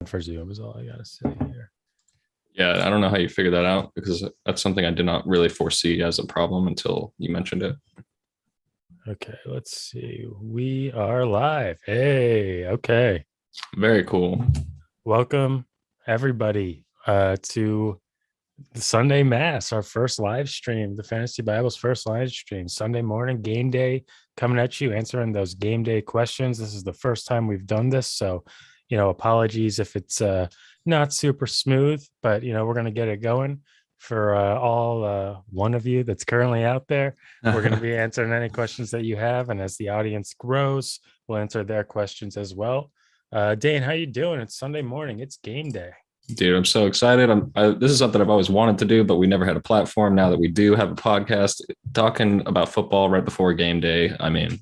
for Zoom is all I gotta say here. Yeah, I don't know how you figured that out because that's something I did not really foresee as a problem until you mentioned it. Okay, let's see. We are live. Hey, okay. Very cool. Welcome everybody to the Sunday Mass, our first live stream, the Fantasy Bible's first live stream, Sunday morning, game day, coming at you, answering those game day questions. This is the first time we've done this. So, apologies if it's not super smooth, but, we're going to get it going for all one of you that's currently out there. We're going to be answering any questions that you have. And as the audience grows, we'll answer their questions as well. Dane, how you doing? It's Sunday morning. It's game day. Dude, I'm so excited. This is something I've always wanted to do, but we never had a platform. Now that we do have a podcast talking about football right before game day, I mean,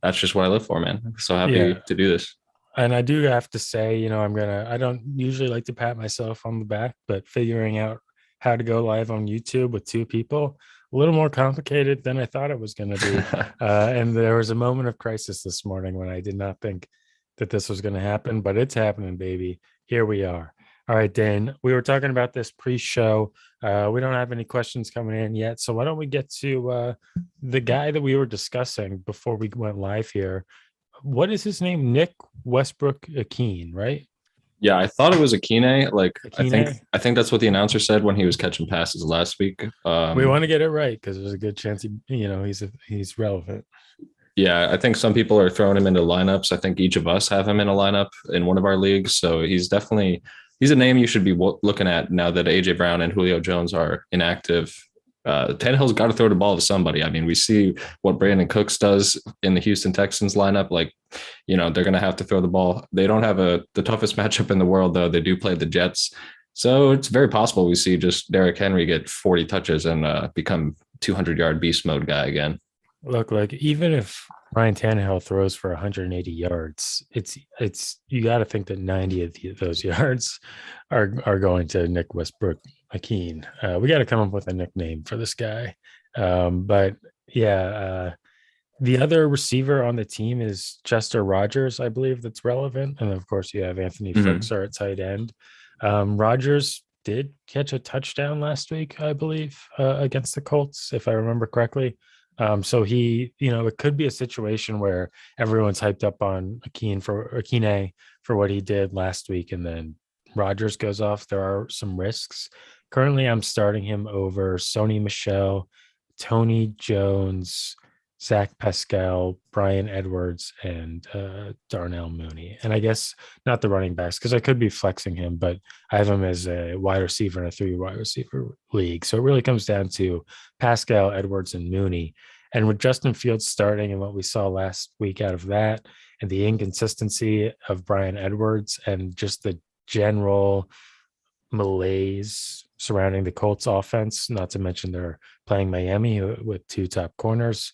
that's just what I live for, man. So happy to do this. And I do have to say, I don't usually like to pat myself on the back, but figuring out how to go live on YouTube with two people, a little more complicated than I thought it was going to be. And there was a moment of crisis this morning when I did not think that this was going to happen, but it's happening, baby. Here we are. All right, Dane, we were talking about this pre-show. We don't have any questions coming in yet. So why don't we get to the guy that we were discussing before we went live here? What is his name? Nick Westbrook-Ikhine, right? Yeah, I thought it was Akine. Ikhine? I think that's what the announcer said when he was catching passes last week. We want to get it right because there's a good chance he's relevant. Yeah, I think some people are throwing him into lineups. I think each of us have him in a lineup in one of our leagues. So he's a name you should be looking at now that AJ Brown and Julio Jones are inactive. Tannehill's got to throw the ball to somebody. I mean, we see what Brandon Cooks does in the Houston Texans lineup. They're going to have to throw the ball. They don't have the toughest matchup in the world, though. They do play the Jets. So it's very possible we see just Derrick Henry get 40 touches and become 200-yard beast mode guy again. Look, like even if Ryan Tannehill throws for 180 yards, it's you got to think that 90 of those yards are going to Nick Westbrook-Ikhine. We got to come up with a nickname for this guy. But yeah, the other receiver on the team is Chester Rogers, I believe, that's relevant. And of course, you have Anthony Firkser at tight end. Rogers did catch a touchdown last week, I believe, against the Colts, if I remember correctly. So he, it could be a situation where everyone's hyped up on Ikhine for what he did last week, and then Rodgers goes off. There are some risks. Currently, I'm starting him over Sony Michel, Tony Jones, Zach Pascal, Brian Edwards, and Darnell Mooney. And I guess not the running backs because I could be flexing him, but I have him as a wide receiver in a 3 wide receiver league. So it really comes down to Pascal, Edwards, and Mooney. And with Justin Fields starting and what we saw last week out of that, and the inconsistency of Brian Edwards and just the general malaise surrounding the Colts offense, not to mention they're playing Miami with 2 top corners,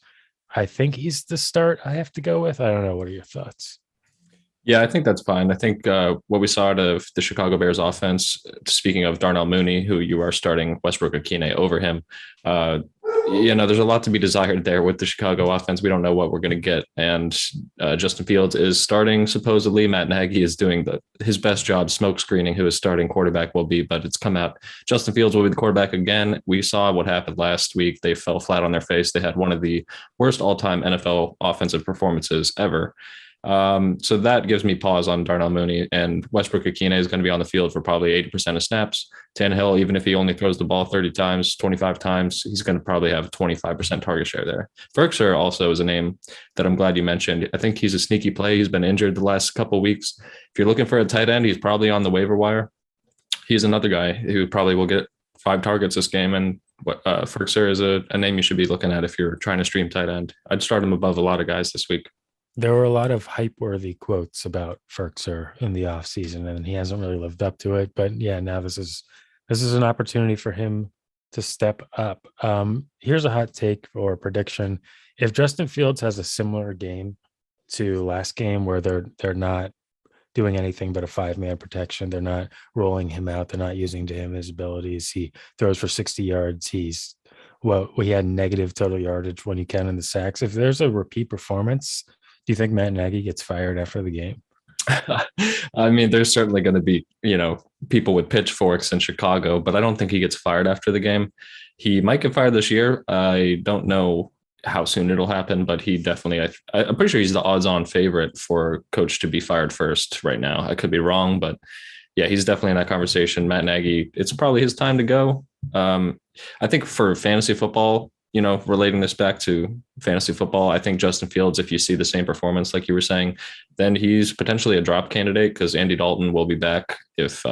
I think he's the start I have to go with. I don't know. What are your thoughts? Yeah, I think that's fine. I think what we saw out of the Chicago Bears offense, speaking of Darnell Mooney, who you are starting Westbrook-Ikhine over him, there's a lot to be desired there with the Chicago offense. We don't know what we're going to get. And Justin Fields is starting, supposedly. Matt Nagy is doing his best job smoke screening who his starting quarterback will be, but it's come out. Justin Fields will be the quarterback again. We saw what happened last week. They fell flat on their face. They had one of the worst all-time NFL offensive performances ever. So that gives me pause on Darnell Mooney, and Westbrook-Ikhine is going to be on the field for probably 80% of snaps. Tannehill, even if he only throws the ball 30 times, 25 times, he's going to probably have 25% target share there. Firkser also is a name that I'm glad you mentioned. I think he's a sneaky play. He's been injured the last couple of weeks. If you're looking for a tight end, he's probably on the waiver wire. He's another guy who probably will get 5 targets this game, and Firkser is a name you should be looking at if you're trying to stream tight end. I'd start him above a lot of guys this week. There were a lot of hype-worthy quotes about Firkser in the offseason, and he hasn't really lived up to it. But yeah, now this is an opportunity for him to step up. Here's a hot take or prediction: if Justin Fields has a similar game to last game, where they're not doing anything but a 5-man protection, they're not rolling him out, they're not using to him his abilities. He throws for 60 yards. We had negative total yardage when you count in the sacks. If there's a repeat performance, do you think Matt Nagy gets fired after the game? I mean, there's certainly going to be, people with pitchforks in Chicago, but I don't think he gets fired after the game. He might get fired this year. I don't know how soon it'll happen, but he definitely, I'm pretty sure he's the odds on favorite for coach to be fired first right now. I could be wrong, but yeah, he's definitely in that conversation. Matt Nagy, it's probably his time to go. I think for fantasy football, relating this back to fantasy football, I think Justin Fields, if you see the same performance like you were saying, then he's potentially a drop candidate because Andy Dalton will be back if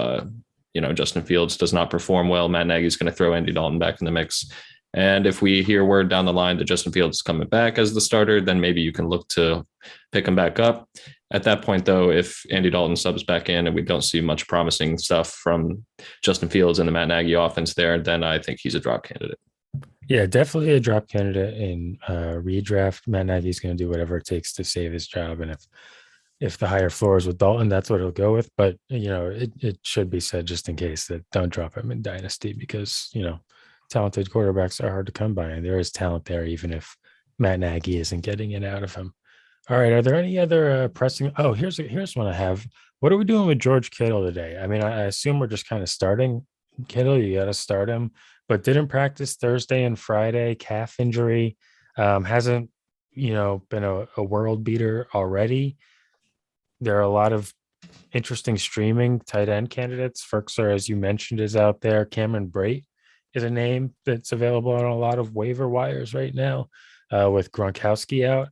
Justin Fields does not perform well. Matt Nagy's going to throw Andy Dalton back in the mix. And if we hear word down the line that Justin Fields is coming back as the starter, then maybe you can look to pick him back up. At that point, though, if Andy Dalton subs back in and we don't see much promising stuff from Justin Fields and the Matt Nagy offense there, then I think he's a drop candidate. Yeah, definitely a drop candidate in redraft. Matt Nagy's going to do whatever it takes to save his job, and if the higher floor is with Dalton, that's what he'll go with. But it should be said just in case that don't drop him in dynasty because talented quarterbacks are hard to come by, and there is talent there, even if Matt Nagy isn't getting it out of him. All right, are there any other pressing? Oh, here's one I have. What are we doing with George Kittle today? I mean, I assume we're just kind of starting Kittle. You got to start him, but didn't practice Thursday and Friday, calf injury. Hasn't been a world beater already. There are a lot of interesting streaming tight end candidates. Ferkser, as you mentioned, is out there. Cameron Brate is a name that's available on a lot of waiver wires right now, with Gronkowski out.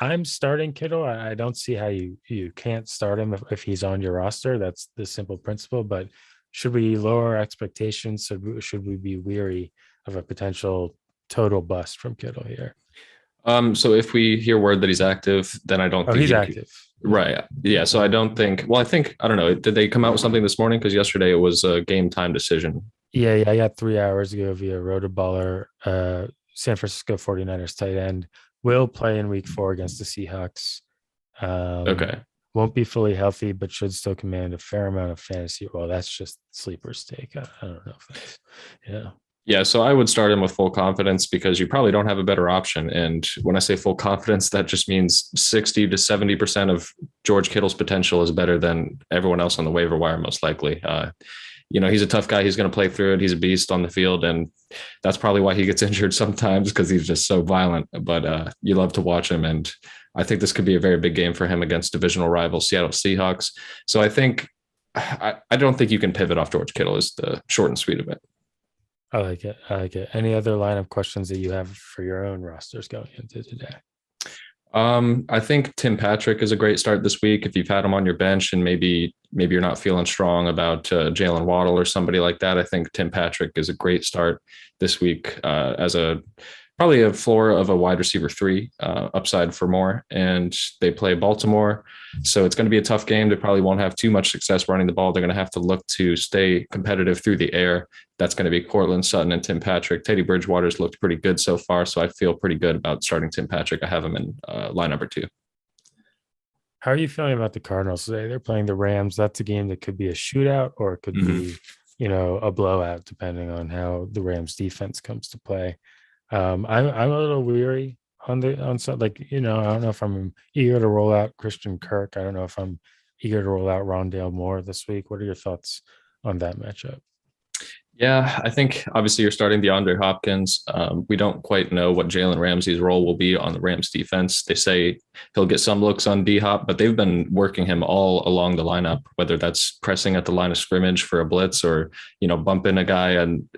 I'm starting Kittle. I don't see how you can't start him if he's on your roster. That's the simple principle. But should we lower our expectations? Should we be weary of a potential total bust from Kittle here? So if we hear word that he's active, then I don't Oh, think he's active. Right. Yeah. So I don't think. Well, I don't know. Did they come out with something this morning? Because yesterday it was a game time decision. Yeah, I got 3 hours ago via Rotoballer. San Francisco 49ers tight end will play in week 4 against the Seahawks. Okay. Won't be fully healthy, but should still command a fair amount of fantasy. Well, that's just sleeper stake. I don't know if that's, yeah. Yeah, so I would start him with full confidence because you probably don't have a better option. And when I say full confidence, that just means 60 to 70% of George Kittle's potential is better than everyone else on the waiver wire, most likely. He's a tough guy. He's going to play through it. He's a beast on the field. And that's probably why he gets injured sometimes because he's just so violent. But you love to watch him. And I think this could be a very big game for him against divisional rival Seattle Seahawks. So I don't think you can pivot off George Kittle is the short and sweet of it. I like it. Any other lineup questions that you have for your own rosters going into today? I think Tim Patrick is a great start this week. If you've had him on your bench and maybe you're not feeling strong about Jalen Waddle or somebody like that, I think Tim Patrick is a great start this week as probably a floor of a wide receiver 3, upside for more. And they play Baltimore. So it's going to be a tough game. They probably won't have too much success running the ball. They're going to have to look to stay competitive through the air. That's going to be Cortland Sutton and Tim Patrick. Teddy Bridgewater's looked pretty good so far. So I feel pretty good about starting Tim Patrick. I have him in line number 2. How are you feeling about the Cardinals today? They're playing the Rams. That's a game that could be a shootout or it could be, a blowout, depending on how the Rams defense comes to play. I'm a little weary on some, I don't know if I'm eager to roll out Christian Kirk. I don't know if I'm eager to roll out Rondale Moore this week. What are your thoughts on that matchup? Yeah, I think obviously you're starting DeAndre Hopkins. We don't quite know what Jalen Ramsey's role will be on the Rams defense. They say he'll get some looks on D Hop, but they've been working him all along the lineup, whether that's pressing at the line of scrimmage for a blitz or, bumping a guy and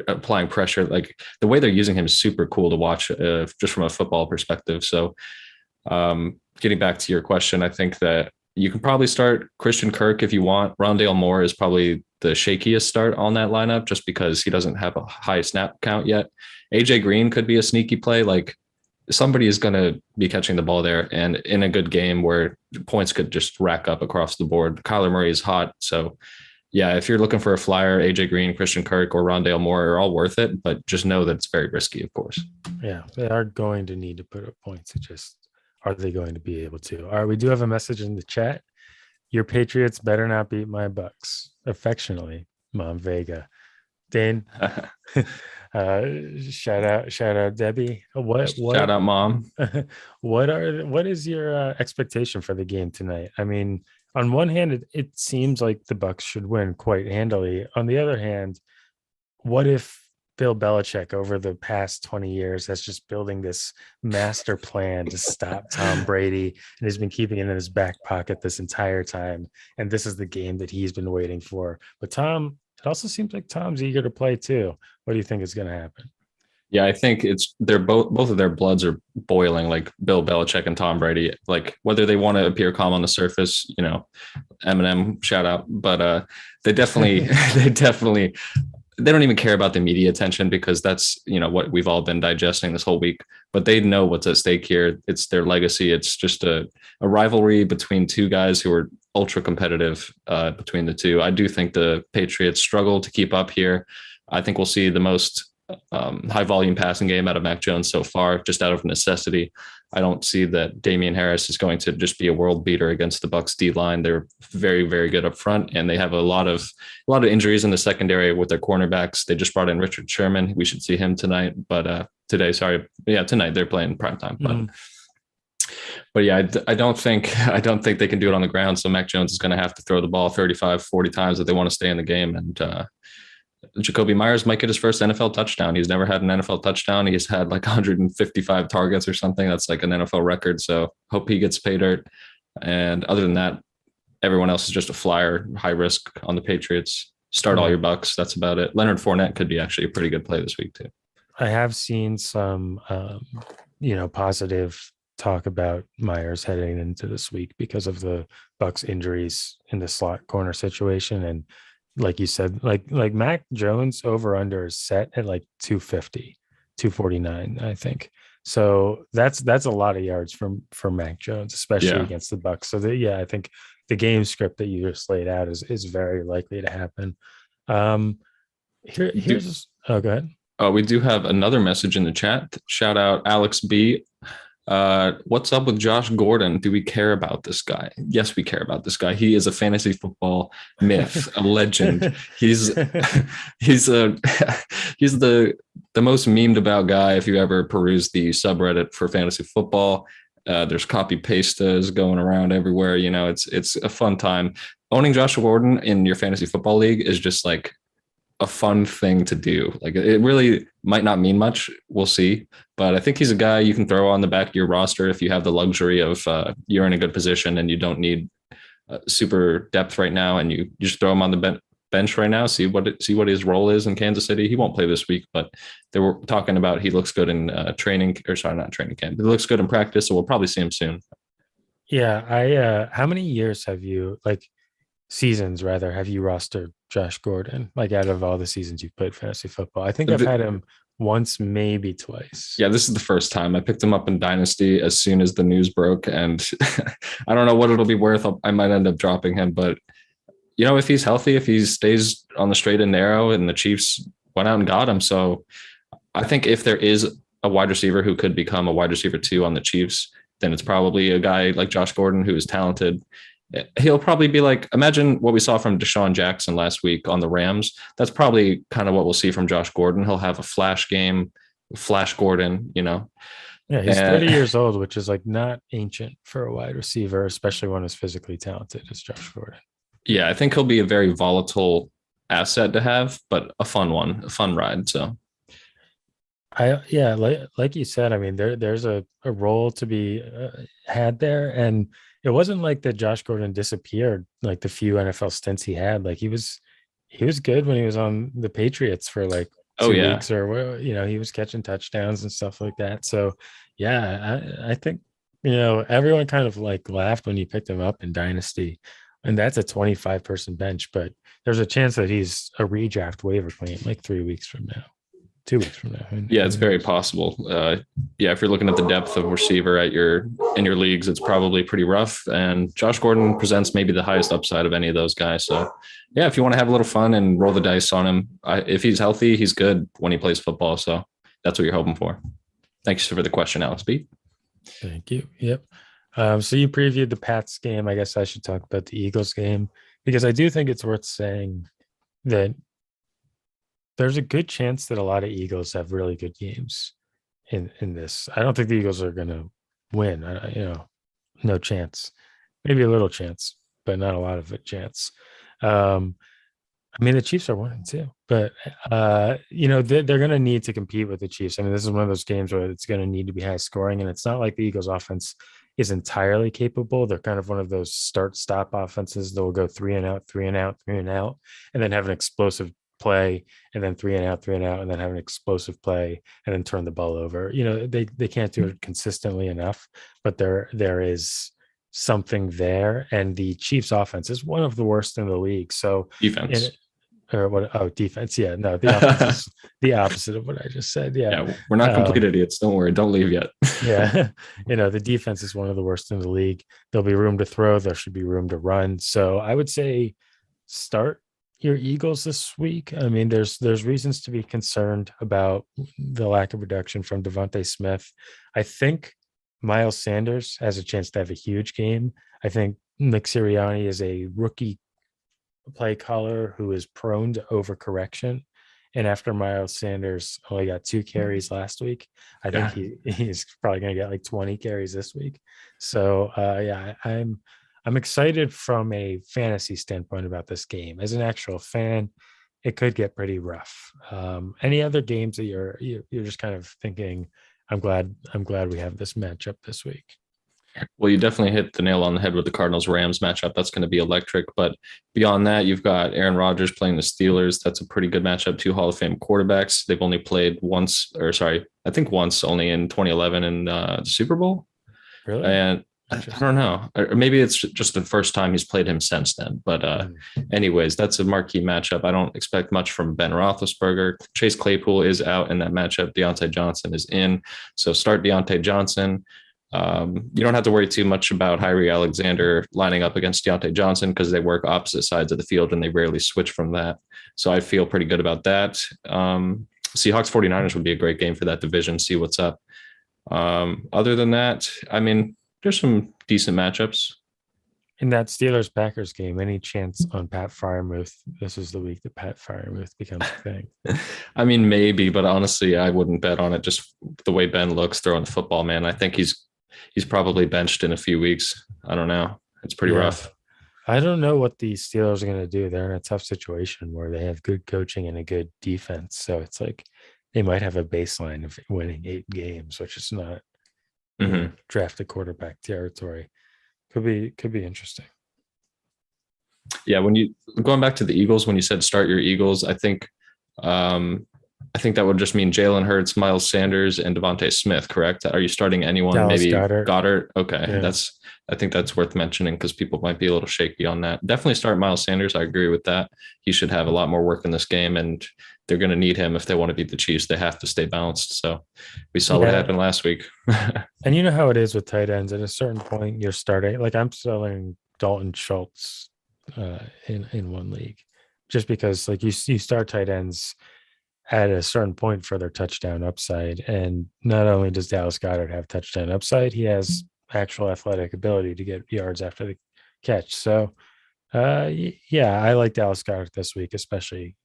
applying pressure. Like the way they're using him is super cool to watch just from a football perspective. So getting back to your question, I think that you can probably start Christian Kirk if you want. Rondale Moore is probably the shakiest start on that lineup just because he doesn't have a high snap count yet. AJ Green could be a sneaky play. Like somebody is going to be catching the ball there and in a good game where points could just rack up across the board. Kyler Murray is hot. So yeah, if you're looking for a flyer, AJ Green, Christian Kirk, or Rondale Moore are all worth it, but just know that it's very risky, of course. Yeah, they are going to need to put up points. It just, are they going to be able to? All right, we do have a message in the chat. Your Patriots better not beat my Bucks. Affectionately, Mom Vega. Dane, Shout out Debbie. What Shout out, mom. what is your expectation for the game tonight? I mean, on one hand, it seems like the Bucks should win quite handily. On the other hand, what if Bill Belichick over the past 20 years has just building this master plan to stop Tom Brady and has been keeping it in his back pocket this entire time? And this is the game that he's been waiting for. But it also seems like Tom's eager to play too. What do you think is going to happen? Yeah, I think they're both of their bloods are boiling, like Bill Belichick and Tom Brady. Like whether they want to appear calm on the surface, Eminem shout out, but they definitely they definitely they don't even care about the media attention because that's what we've all been digesting this whole week. But they know what's at stake here. It's their legacy. It's just a rivalry between two guys who are ultra competitive between the two. I do think the Patriots struggle to keep up here. I think we'll see the most high volume passing game out of Mac Jones so far, just out of necessity. I don't see that Damian Harris is going to just be a world beater against the Bucks D line. They're very, very good up front, and they have a lot of injuries in the secondary with their cornerbacks. They just brought in Richard Sherman. We should see him tonight, but tonight they're playing primetime. But yeah, I don't think they can do it on the ground. So Mac Jones is going to have to throw the ball 35, 40 times if they want to stay in the game. And Jacoby Myers might get his first NFL touchdown. He's never had an NFL touchdown. He's had like 155 targets or something. That's like an NFL record. So hope he gets pay dirt. And other than that, everyone else is just a flyer, high risk on the Patriots. Start all your Bucks. That's about it. Leonard Fournette could be actually a pretty good play this week too. I have seen some, positive talk about Myers heading into this week because of the Bucks injuries in the slot corner situation. And like you said, like Mac Jones over under is set at like 250, 249, I think. So that's a lot of yards for Mac Jones, especially against the Bucks. So I think the game script that you just laid out is very likely to happen. Go ahead. We do have another message in the chat. Shout out Alex B. What's up with Josh Gordon? Do we care about this guy? Yes, we care about this guy. He is a fantasy football myth, a legend. He's he's a he's the most memed about guy if you ever peruse the subreddit for fantasy football. There's copy pastas going around everywhere. It's a fun time. Owning Josh Gordon in your fantasy football league is just like a fun thing to do. Like it really might not mean much. We'll see. But I think he's a guy you can throw on the back of your roster if you have the luxury of you're in a good position and you don't need super depth right now, and you just throw him on the bench right now. See what his role is in Kansas City. He won't play this week, but they were talking about he looks good in not training camp. He looks good in practice, so we'll probably see him soon. Yeah, how many years have you seasons rather have you rostered Josh Gordon, like out of all the seasons you've played fantasy football? I think I've had him once, maybe twice. Yeah, this is the first time. I picked him up in Dynasty as soon as the news broke, and I don't know what it'll be worth. I might end up dropping him, but if he's healthy, if he stays on the straight and narrow, and the Chiefs went out and got him. So I think if there is a wide receiver who could become a wide receiver 2 on the Chiefs, then it's probably a guy like Josh Gordon who is talented. He'll probably be like, imagine what we saw from Deshaun Jackson last week on the Rams. That's probably kind of what we'll see from Josh Gordon. He'll have a flash game, Flash Gordon, Yeah, he's 30 years old, which is like not ancient for a wide receiver, especially one as physically talented as Josh Gordon. Yeah, I think he'll be a very volatile asset to have, but a fun ride. So like you said, I mean, there's a role to be had there, and it wasn't like that Josh Gordon disappeared like the few NFL stints he had. Like he was good when he was on the Patriots for like 2 weeks, or he was catching touchdowns and stuff like that. So I think everyone kind of like laughed when you picked him up in Dynasty, and that's a 25 person bench, but there's a chance that he's a redraft waiver claim like 3 weeks from now. 2 weeks from now. Yeah, it's very possible. If you're looking at the depth of receiver in your leagues, it's probably pretty rough. And Josh Gordon presents maybe the highest upside of any of those guys. So, if you want to have a little fun and roll the dice on him, if he's healthy, he's good when he plays football. So that's what you're hoping for. Thanks for the question, Alex B. Thank you. Yep. So you previewed the Pats game. I guess I should talk about the Eagles game, because I do think it's worth saying that there's a good chance that a lot of Eagles have really good games in this. I don't think the Eagles are going to win. No chance. Maybe a little chance, but not a lot of a chance. Um, I mean, the Chiefs are 1-2, but they're going to need to compete with the Chiefs. I mean, this is one of those games where it's going to need to be high scoring, and it's not like the Eagles' offense is entirely capable. They're kind of one of those start-stop offenses that will go three and out, three and out, three and out, and then have an explosive play, and then three and out, three and out, and then have an explosive play, and then turn the ball over. They can't do it consistently enough, but there is something there, and the Chiefs' offense is one of the worst in the league. So, Defense. or what? Oh, defense. Yeah, no, the offense is the opposite of what I just said. Yeah, Yeah, we're not complete idiots. Don't worry. Don't leave yet. yeah. The defense is one of the worst in the league. There'll be room to throw. There should be room to run. So I would say start your Eagles this week. I mean, there's reasons to be concerned about the lack of production from Devontae Smith. I think Miles Sanders has a chance to have a huge game. I think Nick Sirianni is a rookie play caller who is prone to overcorrection. And after Miles Sanders only got 2 carries last week, I think he's probably going to get like 20 carries this week. So yeah, I'm excited from a fantasy standpoint about this game. As an actual fan, it could get pretty rough. Any other games that you're just kind of thinking, I'm glad we have this matchup this week? Well, you definitely hit the nail on the head with the Cardinals Rams matchup. That's going to be electric. But beyond that, you've got Aaron Rodgers playing the Steelers. That's a pretty good matchup. 2 Hall of Fame quarterbacks. They've only played once, or sorry, I think once only in 2011 in the Super Bowl. Really? And I don't know. Or maybe it's just the first time he's played him since then. But anyways, that's a marquee matchup. I don't expect much from Ben Roethlisberger. Chase Claypool is out in that matchup. Deontay Johnson is in. So start Deontay Johnson. You don't have to worry too much about Jaire Alexander lining up against Deontay Johnson because they work opposite sides of the field and they rarely switch from that. So I feel pretty good about that. Seahawks 49ers would be a great game for that division. See what's up. Other than that, I mean, there's some decent matchups. In that Steelers Packers game, any chance on Pat Freiermuth? This is the week that Pat Freiermuth becomes a thing. I mean, maybe, but honestly, I wouldn't bet on it. Just the way Ben looks throwing the football, man. I think he's probably benched in a few weeks. I don't know. It's pretty rough. I don't know what the Steelers are going to do. They're in a tough situation where they have good coaching and a good defense. So it's like they might have a baseline of winning 8 games, which is not draft a quarterback territory. Could be interesting. Yeah, when you going back to the Eagles, when you said start your Eagles, I think that would just mean Jalen Hurts, Miles Sanders, and Devontae Smith, correct? Are you starting anyone? Dallas maybe Goedert. Okay, yeah. I think that's worth mentioning because people might be a little shaky on that. Definitely start Miles Sanders. I agree with that. He should have a lot more work in this game, and they're going to need him if they want to beat the Chiefs. They have to stay balanced. So we saw what happened last week. And you know how it is with tight ends. At a certain point, you're starting. Like I'm starting Dalton Schultz in one league, just because like you start tight ends at a certain point for their touchdown upside. And not only does Dallas Goedert have touchdown upside, he has actual athletic ability to get yards after the catch. So, yeah, I like Dallas Goedert this week, especially,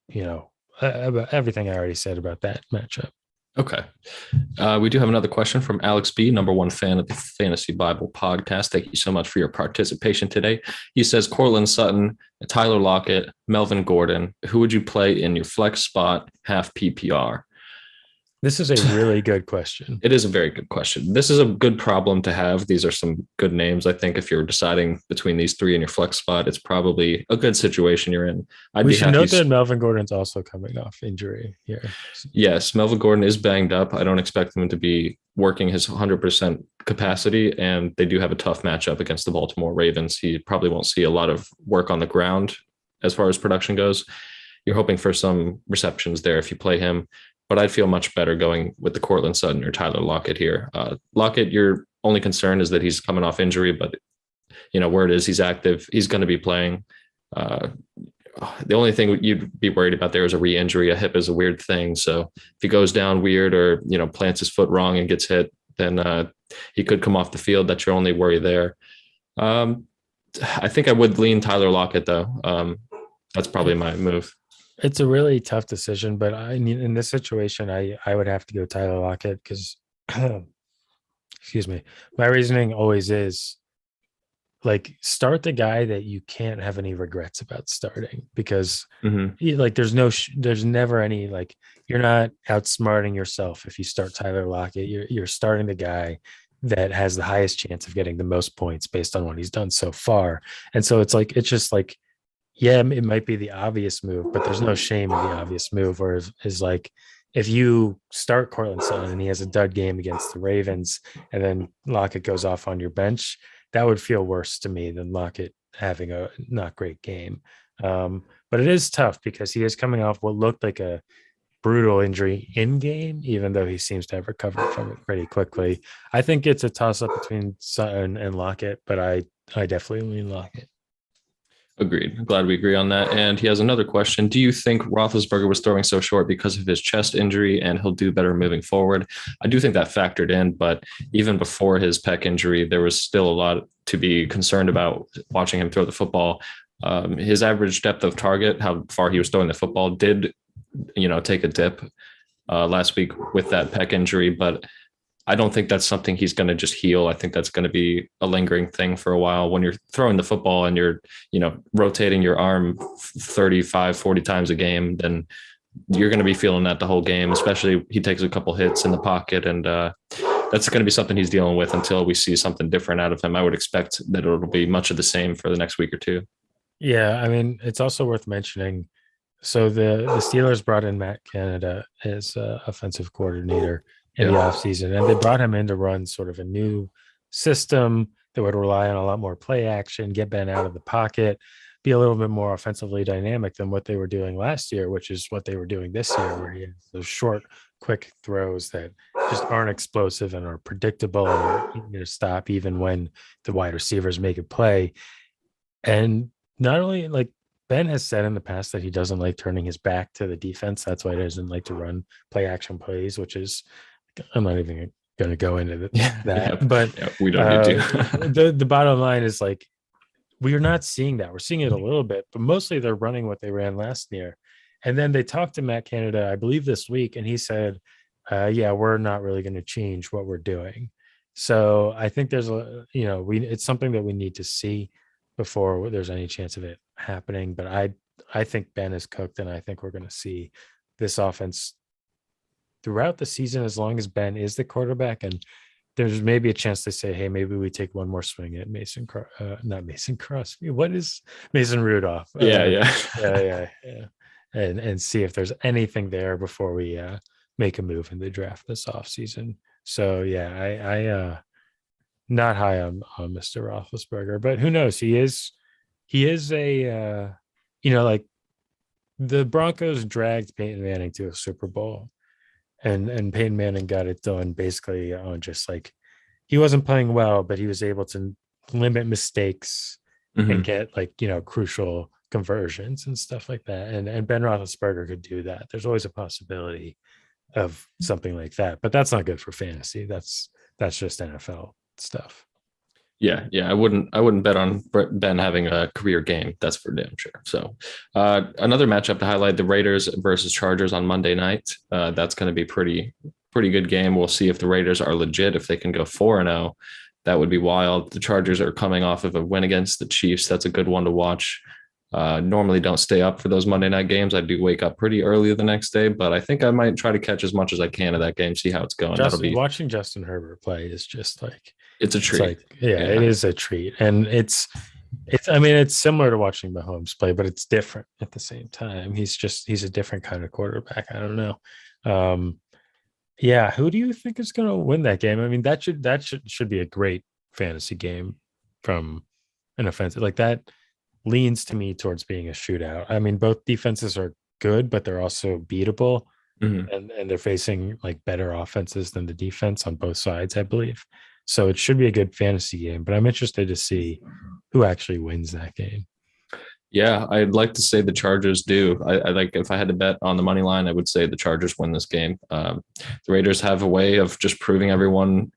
about everything I already said about that matchup. Okay. We do have another question from Alex B., number 1 fan of the Fantasy Bible podcast. Thank you so much for your participation today. He says, Cortland Sutton, Tyler Lockett, Melvin Gordon, who would you play in your flex spot, half PPR? This is a really good question. It is a very good question. This is a good problem to have. These are some good names. I think if you're deciding between these 3 in your flex spot, it's probably a good situation you're in. We should note that Melvin Gordon's also coming off injury here. Yes, Melvin Gordon is banged up. I don't expect him to be working his 100% capacity, and they do have a tough matchup against the Baltimore Ravens. He probably won't see a lot of work on the ground as far as production goes. You're hoping for some receptions there if you play him. But I'd feel much better going with the Cortland Sutton or Tyler Lockett here. Lockett, your only concern is that he's coming off injury, but where it is, he's active. He's going to be playing. The only thing you'd be worried about there is a re-injury. A hip is a weird thing. So if he goes down weird or, plants his foot wrong and gets hit, then he could come off the field. That's your only worry there. I think I would lean Tyler Lockett, though. That's probably my move. It's a really tough decision, but I mean, in this situation, I would have to go Tyler Lockett because, excuse me, my reasoning always is like start the guy that you can't have any regrets about starting because Hmm. like there's never any like you're not outsmarting yourself if you start Tyler Lockett. You're starting the guy that has the highest chance of getting the most points based on what he's done so far. And so it's just like yeah, it might be the obvious move, but there's no shame in the obvious move. Whereas is like if you start Cortland Sutton and he has a dud game against the Ravens, and then Lockett goes off on your bench, that would feel worse to me than Lockett having a not great game. But it is tough because he is coming off what looked like a brutal injury in game, even though he seems to have recovered from it pretty quickly. I think it's a toss up between Sutton and Lockett, but I definitely lean Lockett. Agreed. I'm glad we agree on that. And he has another question. Do you think Roethlisberger was throwing so short because of his chest injury and he'll do better moving forward? I do think that factored in, but even before his pec injury, there was still a lot to be concerned about watching him throw the football. His average depth of target, how far he was throwing the football, did take a dip last week with that pec injury, but I don't think that's something he's going to just heal. I think that's going to be a lingering thing for a while. When you're throwing the football and you're, rotating your arm 35, 40 times a game, then you're going to be feeling that the whole game, especially he takes a couple hits in the pocket. And that's going to be something he's dealing with until we see something different out of him. I would expect that it'll be much of the same for the next week or two. Yeah, I mean, it's also worth mentioning. So the Steelers brought in Matt Canada as offensive coordinator in the Yeah. offseason, and they brought him in to run sort of a new system that would rely on a lot more play action, get Ben out of the pocket, be a little bit more offensively dynamic than what they were doing last year, which is what they were doing this year, where he has those short, quick throws that just aren't explosive and are predictable and easy to stop even when the wide receivers make a play. And not only like Ben has said in the past that he doesn't like turning his back to the defense. That's why he doesn't like to run play action plays, which is I'm not even going to go into Yeah. that. Yeah. But Yeah. We don't need to. the bottom line is like we are not seeing that. We're seeing it a little bit, but mostly they're running what they ran last year. And then they talked to Matt Canada, I believe, this week, and he said, "Yeah, we're not really going to change what we're doing." So I think there's we it's something that we need to see before there's any chance of it happening. But I think Ben is cooked, and I think we're going to see this offense throughout the season as long as Ben is the quarterback. And there's maybe a chance to say, hey, maybe we take one more swing at not Mason Crosby. What is Mason Rudolph? Yeah. Yeah. Yeah. And see if there's anything there before we make a move in the draft this offseason. So yeah, I not high on Mr. Roethlisberger, but who knows? He is a like the Broncos dragged Peyton Manning to a Super Bowl, and Peyton Manning got it done basically on just like he wasn't playing well, but he was able to limit mistakes and Hmm. get like crucial conversions and stuff like that. And Ben Roethlisberger could do that. There's always a possibility of something like that, but that's not good for fantasy. That's just NFL stuff. Yeah, yeah, I wouldn't bet on Ben having a career game. That's for damn sure. So, another matchup to highlight: the Raiders versus Chargers on Monday night. That's going to be pretty good game. We'll see if the Raiders are legit. If they can go 4-0, that would be wild. The Chargers are coming off of a win against the Chiefs. That's a good one to watch. Normally don't stay up for those Monday night games. I do wake up pretty early the next day, but I think I might try to catch as much as I can of that game, see how it's going. That'll Justin be Watching Justin Herbert play is just like it's a it's treat. like yeah, it Yeah. is a treat, and it's I mean it's similar to watching Mahomes play, but it's different at the same time. He's a different kind of quarterback. I don't know. Um, yeah, who do you think is going to win that game? I mean that should be a great fantasy game from an offensive like that leans to me towards being a shootout. I mean both defenses are good, but they're also beatable Mhm. and they're facing like better offenses than the defense on both sides, I believe. So it should be a good fantasy game, but I'm interested to see who actually wins that game. Yeah, I'd like to say the Chargers do. I like if I had to bet on the money line, I would say the Chargers win this game. The Raiders have a way of just proving everyone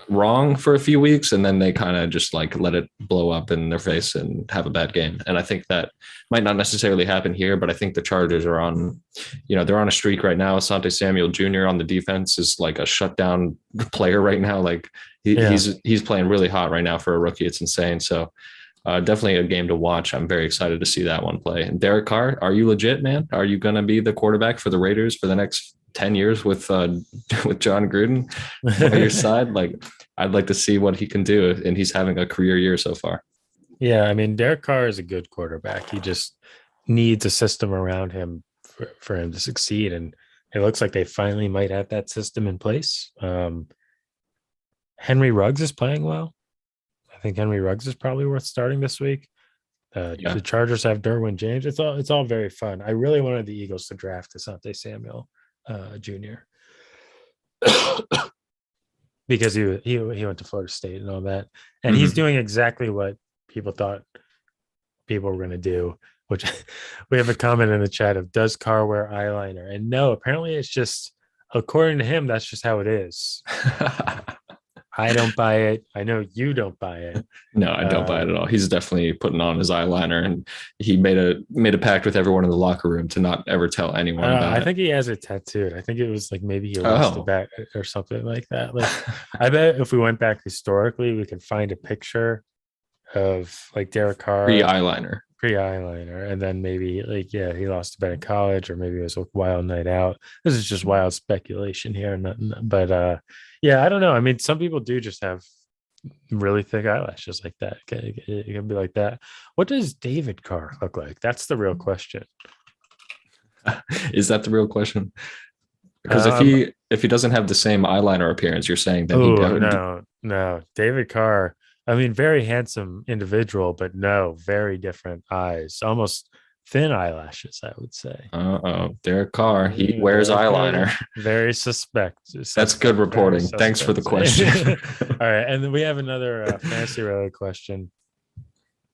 wrong for a few weeks, and then they kind of just like let it blow up in their face and have a bad game. And I think that might not necessarily happen here, but I think the Chargers are on, they're on a streak right now. Asante Samuel Jr. on the defense is like a shutdown player right now. Like Yeah. he's playing really hot right now for a rookie. It's insane. So definitely a game to watch. I'm very excited to see that one play. And Derek Carr, are you legit, man? Are you going to be the quarterback for the Raiders for the next 10 years with with John Gruden by your side? Like, I'd like to see what he can do, and he's having a career year so far. Yeah, I mean, Derek Carr is a good quarterback. He just needs a system around him for him to succeed. And it looks like they finally might have that system in place. Henry Ruggs is playing well. I think Henry Ruggs is probably worth starting this week. Yeah, The Chargers have Derwin James. It's all very fun. I really wanted the Eagles to draft Asante Samuel Jr. because he went to Florida State and all that, and he's mm-hmm. doing exactly what people thought people were going to do. Which we have a comment in the chat of, does Carr wear eyeliner? And no, apparently it's just, according to him, that's just how it is. I don't buy it. I know you don't buy it. No, I don't buy it at all. He's definitely putting on his eyeliner, and he made a pact with everyone in the locker room to not ever tell anyone about I it. think he has it tattooed. I think it was like maybe he lost a Oh, bet or something like that. Like, I bet if we went back historically, we could find a picture of like Derek pre Carr eyeliner. pre-eyeliner, and then maybe like, yeah, he lost a bet in college, or maybe it was a wild night out. This is just wild speculation here, but yeah, I don't know. I mean, some people do just have really thick eyelashes like that. It can be like that. What does David Carr look like? That's the real question. Is that the real question? Because um if he doesn't have the same eyeliner appearance, you're saying then he oh, definitely. no, David Carr, I mean, very handsome individual, but no, very different eyes, almost thin eyelashes, I would say. Oh, Derek Carr, he wears Derek Carr, eyeliner. very That's good very reporting. Thanks for the suspect. question. All right, and then we have another fantasy related question.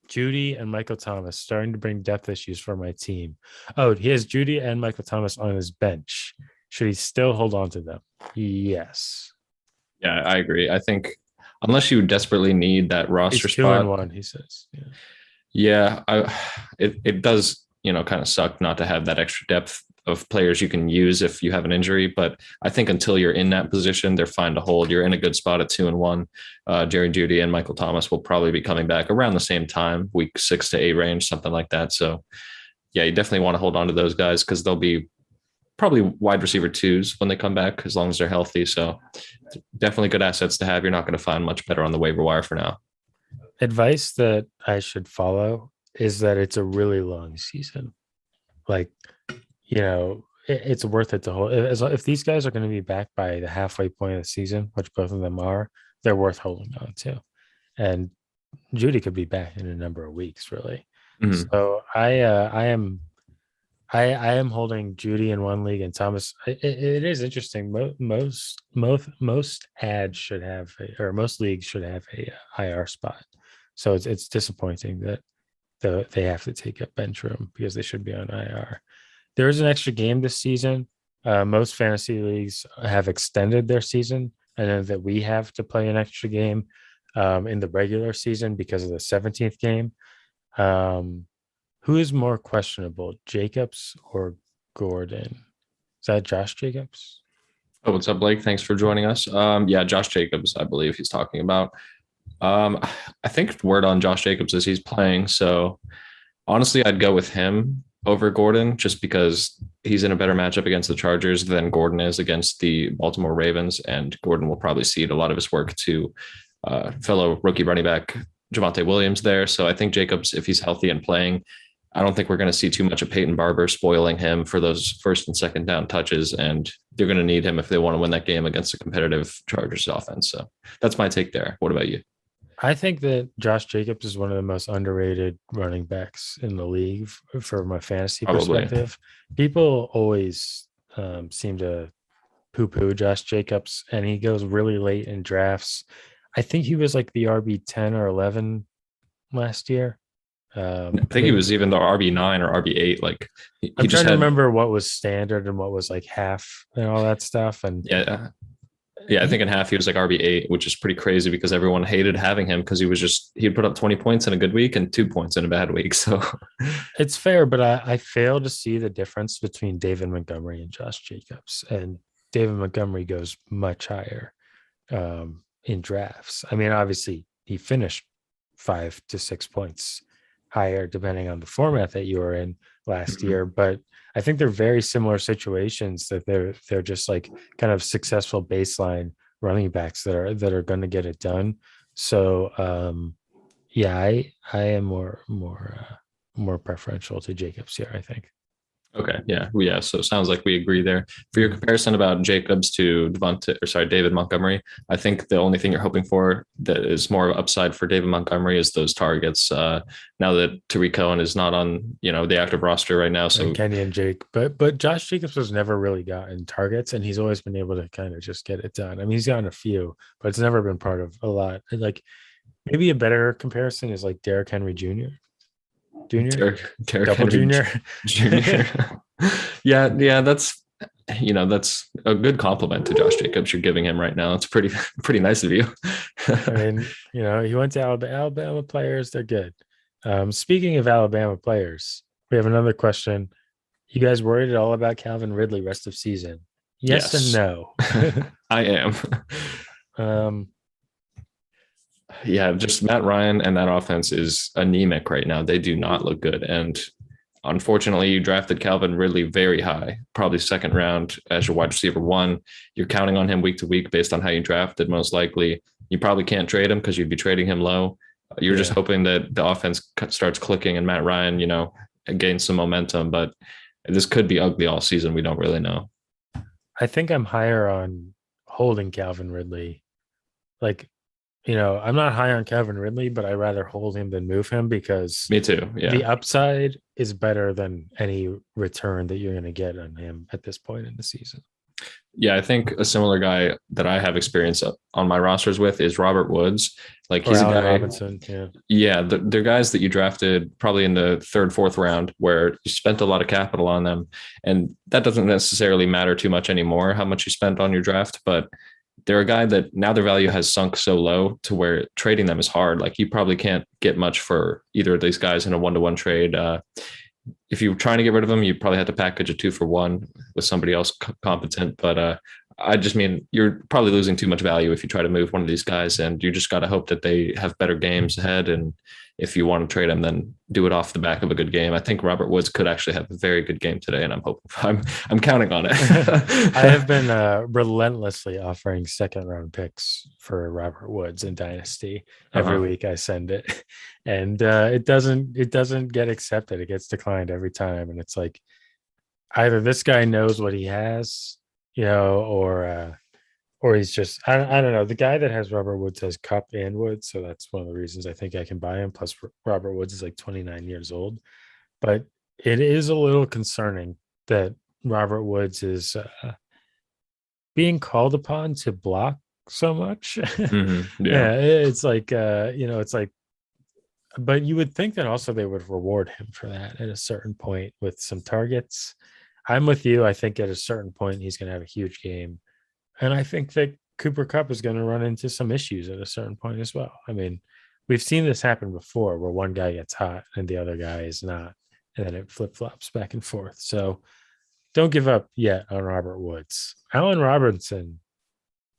Judy and Michael Thomas starting to bring depth issues for my team. Oh, he has Judy and Michael Thomas on his bench. Should he still hold on to them? Yes. Yeah, I agree. I think unless you desperately need that He's roster 2 and spot, 1, he says. Yeah. yeah, it does, kind of suck not to have that extra depth of players you can use if you have an injury. But I think until you're in that position, they're fine to hold. You're in a good spot at 2-1. Jerry Judy and Michael Thomas will probably be coming back around the same time, week 6 to 8 range, something like that. So yeah, you definitely want to hold on to those guys because they'll be probably wide receiver twos when they come back as long as they're healthy. So definitely good assets to have. You're not going to find much better on the waiver wire for now. Advice that I should follow is that it's a really long season. Like, it's worth it to hold. If these guys are going to be back by the halfway point of the season, which both of them are, they're worth holding on to. And Judy could be back in a number of weeks, really. Mm-hmm. So I am holding Judy in one league, and Thomas. It is interesting. Most ads should have or most leagues should have a IR spot. So it's disappointing that they have to take up bench room because they should be on IR. There is an extra game this season. Most fantasy leagues have extended their season, and then that we have to play an extra game in the regular season because of the 17th game. Who is more questionable, Jacobs or Gordon? Is that Josh Jacobs? Oh, what's up, Blake? Thanks for joining us. Yeah, Josh Jacobs, I believe he's talking about. I think word on Josh Jacobs is he's playing. So honestly, I'd go with him over Gordon just because he's in a better matchup against the Chargers than Gordon is against the Baltimore Ravens. And Gordon will probably cede a lot of his work to fellow rookie running back Javonte Williams there. So I think Jacobs, if he's healthy and playing, I don't think we're going to see too much of Peyton Barber spoiling him for those first and second down touches. And they're going to need him if they want to win that game against a competitive Chargers offense. So that's my take there. What about you? I think that Josh Jacobs is one of the most underrated running backs in the league from a fantasy Probably. perspective. People always seem to poo-poo Josh Jacobs, and he goes really late in drafts. I think he was like the RB10 or 11 last year. I think he was even the RB9 or RB8. Like I'm just trying to had, remember what was standard and what was like half and all that stuff. And yeah, Yeah, I think in half he was like RB8, which is pretty crazy because everyone hated having him because he'd put up 20 points in a good week and 2 points in a bad week. So It's fair, but I fail to see the difference between David Montgomery and Josh Jacobs. And David Montgomery goes much higher in drafts. I mean, obviously, he finished 5 to 6 points higher, depending on the format that you were in last year. But I think they're very similar situations that they're just like kind of successful baseline running backs that are going to get it done. So yeah, I am more preferential to Jacobs here, I think. Okay, yeah, yeah. So it sounds like we agree there. For your comparison about Jacobs to David Montgomery, I think the only thing you're hoping for that is more upside for David Montgomery is those targets. Now that Tariq Cohen is not on, the active roster right now, so And Kenny and Jake, but Josh Jacobs has never really gotten targets, and he's always been able to kind of just get it done. I mean, he's gotten a few, but it's never been part of a lot. Like maybe a better comparison is like Derrick Henry Jr., Derrick Double Henry Jr. Jr. Yeah, that's a good compliment to Josh Jacobs you're giving him right now. It's pretty nice of you. I mean, he went to Alabama players. They're good. Speaking of Alabama players, we have another question. You guys worried at all about Calvin Ridley rest of season? Yes and Yes, no. I am. um, Yeah, just Matt Ryan and that offense is anemic right now. They do not look good. And unfortunately, you drafted Calvin Ridley very high, probably second round as your wide receiver one. You're counting on him week to week based on how you drafted, most likely. You probably can't trade him because you'd be trading him low. You're just yeah, hoping that the offense starts clicking and Matt Ryan, gains some momentum. But this could be ugly all season. We don't really know. I think I'm higher on holding Calvin Ridley. Like, I'm not high on Calvin Ridley, but I'd rather hold him than move him because Me too. the Yeah. upside is better than any return that you're going to get on him at this point in the season. Yeah, I think a similar guy that I have experience on my rosters with is Robert Woods. Like Or he's a Allen guy, Robinson. Yeah. yeah, they're guys that you drafted probably in the third, fourth round where you spent a lot of capital on them. And that doesn't necessarily matter too much anymore, how much you spent on your draft. But they're a guy that now their value has sunk so low to where trading them is hard. Like you probably can't get much for either of these guys in a 1-to-1 trade. If you're trying to get rid of them, you probably have to package a 2-for-1 with somebody else competent. But I just mean you're probably losing too much value if you try to move one of these guys, and you just got to hope that they have better games ahead. And if you want to trade them, then do it off the back of a good game. I think Robert Woods could actually have a very good game today, and I'm counting on it. I have been relentlessly offering second round picks for Robert Woods in Dynasty. Every week I send it, and it doesn't get accepted. It gets declined every time, and it's like either this guy knows what he has, or he's just I don't know. The guy that has Robert Woods has Cup and Woods, so that's one of the reasons I think I can buy him. Plus, Robert Woods is like 29 years old, but it is a little concerning that Robert Woods is being called upon to block so much. Yeah. Yeah, it's like, but you would think that also they would reward him for that at a certain point with some targets. I'm with you. I think at a certain point he's going to have a huge game, and I think that Cooper Cup is going to run into some issues at a certain point as well. I mean, we've seen this happen before where one guy gets hot and the other guy is not, and then it flip flops back and forth. So don't give up yet on Robert Woods. Allen Robinson,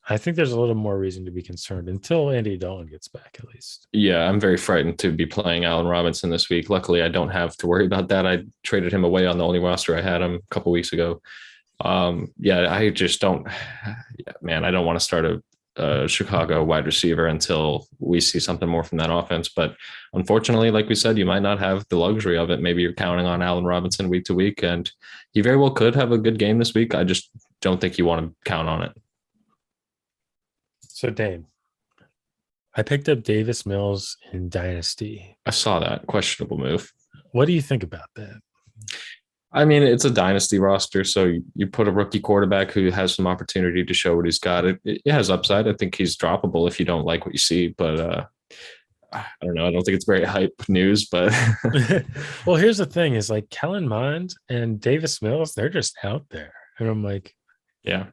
I think there's a little more reason to be concerned until Andy Dalton gets back, at least. Yeah, I'm very frightened to be playing Allen Robinson this week. Luckily, I don't have to worry about that. I traded him away on the only roster I had him a couple weeks ago. Yeah, I just don't, man, I don't want to start a Chicago wide receiver until we see something more from that offense. But unfortunately, like we said, you might not have the luxury of it. Maybe you're counting on Allen Robinson week to week, and he very well could have a good game this week. I just don't think you want to count on it. So, Dane, I picked up Davis Mills in Dynasty. I saw that questionable move. What do you think about that? I mean, it's a dynasty roster, so you put a rookie quarterback who has some opportunity to show what he's got. It has upside. I think he's droppable if you don't like what you see, but I don't know. I don't think it's very hype news, but Well, here's the thing: is like Kellen Mond and Davis Mills, they're just out there, and I'm like, yeah,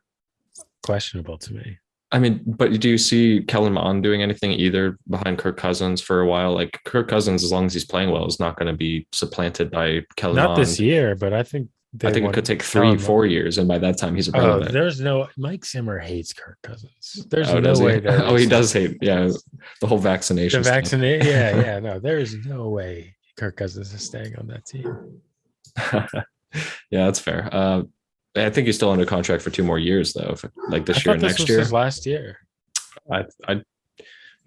questionable to me. I mean, but do you see Kellen Mond doing anything either behind Kirk Cousins for a while? Like Kirk Cousins, as long as he's playing well, is not going to be supplanted by Kellen Not this Mond. year, but I think I they think it could want take three, Kellen. 4 years, and by that time he's Oh, irrelevant. there's no Mike Zimmer hates Kirk Cousins. There's Oh, no does he? way they're Oh, he does re-signing. hate, yeah, the whole The vaccination stuff. vaccinate, yeah, yeah, no, there's no way Kirk Cousins is staying on that team. Yeah, that's fair. I think he's still under contract for 2 more years, though. Like I this year thought and this next was his year. last year. I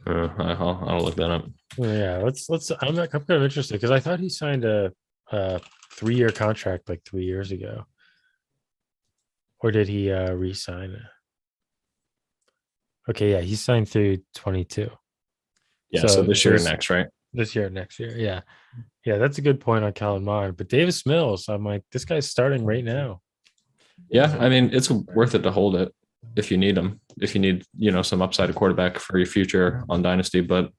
I'll look that up. Yeah, let's. I'm kind of interested because I thought he signed a 3-year contract like 3 years ago, or did he re-sign it? Okay, yeah, he signed through 22. Yeah, so this So year and next, right? this year, next year, yeah, yeah, that's a good point on Kellen Mond. But Davis Mills, I'm like, this guy's starting right now. Yeah, I mean, it's worth it to hold it if you need them. If you need, some upside of quarterback for your future on Dynasty. But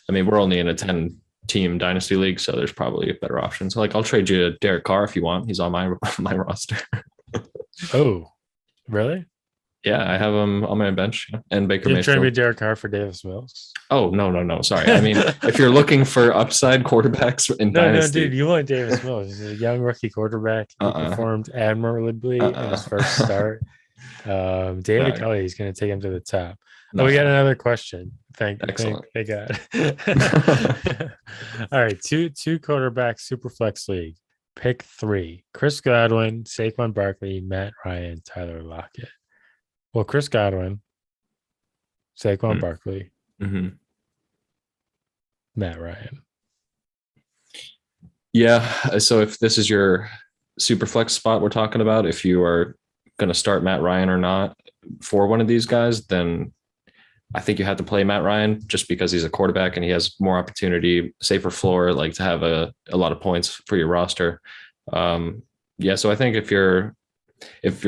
I mean, we're only in a 10-team Dynasty league, so there's probably better options. Like, I'll trade you Derek Carr if you want. He's on my my roster. Oh, really? Yeah, I have him on my bench and Baker You're trying to be Mayfield. Derek Carr for Davis Mills? Oh, no, no, no. Sorry. I mean, if you're looking for upside quarterbacks in No, no, dude, Dynasty, you want Davis Mills. He's a young rookie quarterback. He uh-uh, performed admirably in his first uh-uh. start. David No, Kelly is going to take him to the top. Oh, we got no. another question. Thank Excellent. God. All right, two quarterbacks, super flex league. Pick three: Chris Godwin, Saquon Barkley, Matt Ryan, Tyler Lockett. Well, Chris Godwin, Saquon Barkley, Mm-hmm. Matt Ryan. Yeah. So if this is your super flex spot we're talking about, if you are going to start Matt Ryan or not for one of these guys, then I think you have to play Matt Ryan just because he's a quarterback and he has more opportunity, safer floor, like to have a lot of points for your roster. Yeah. So I think if you're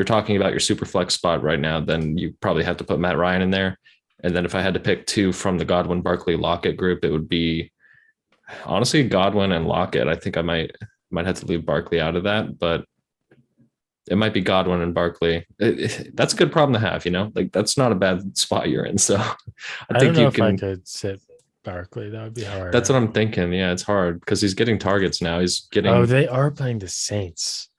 talking about your super flex spot right now, then you probably have to put Matt Ryan in there. And then if I had to pick two from the Godwin Barkley Lockett group, it would be honestly Godwin and Lockett. I think I might have to leave Barkley out of that, but it might be Godwin and Barkley. That's a good problem to have, like that's not a bad spot you're in. So I I don't think know you if I can. could sit Barkley. That would be That's hard. what I'm thinking. Yeah, it's hard because he's getting targets now. He's Oh, getting they are playing the Saints.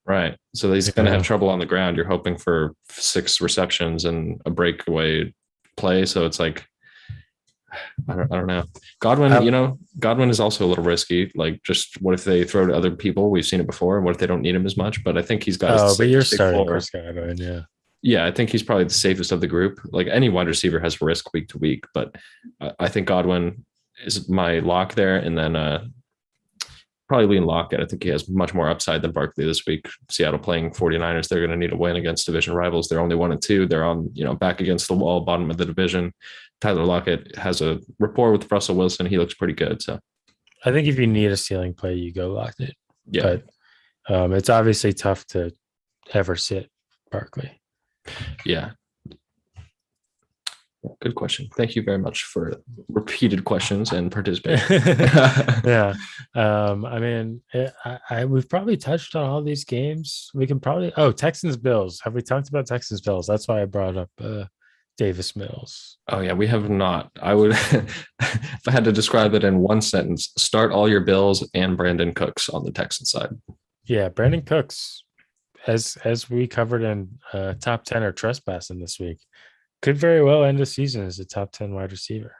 right. So he's going to have Yeah. trouble on the ground. You're hoping for 6 receptions and a breakaway play. So it's like, I don't know. Godwin, I, Godwin is also a little risky. Like, just what if they throw to other people? We've seen it before. And what if they don't need him as much? But I think he's got a oh, but you're safe starting floor. Chris Godwin, yeah. Yeah, I think he's probably the safest of the group. Like any wide receiver has risk week to week, but I think Godwin is my lock there. And then probably lean Lockett. I think he has much more upside than Barkley this week. Seattle playing 49ers. They're going to need a win against division rivals. They're only 1-2. They're on, back against the wall, bottom of the division. Tyler Lockett has a rapport with Russell Wilson. He looks pretty good. So I think if you need a ceiling play, you go Lockett. yeah. But it's obviously tough to ever sit Barkley. Yeah. Good question. Thank you very much for repeated questions and participating. Yeah. I mean, we've probably touched on all these games. We can probably, Texans Bills. Have we talked about Texans Bills? That's why I brought up Davis Mills. Oh yeah, we have not. I would, if I had to describe it in one sentence, start all your Bills and Brandon Cooks on the Texan side. Yeah, Brandon Cooks, as we covered in top 10 or trespassing this week, could very well end the season as a top 10 wide receiver.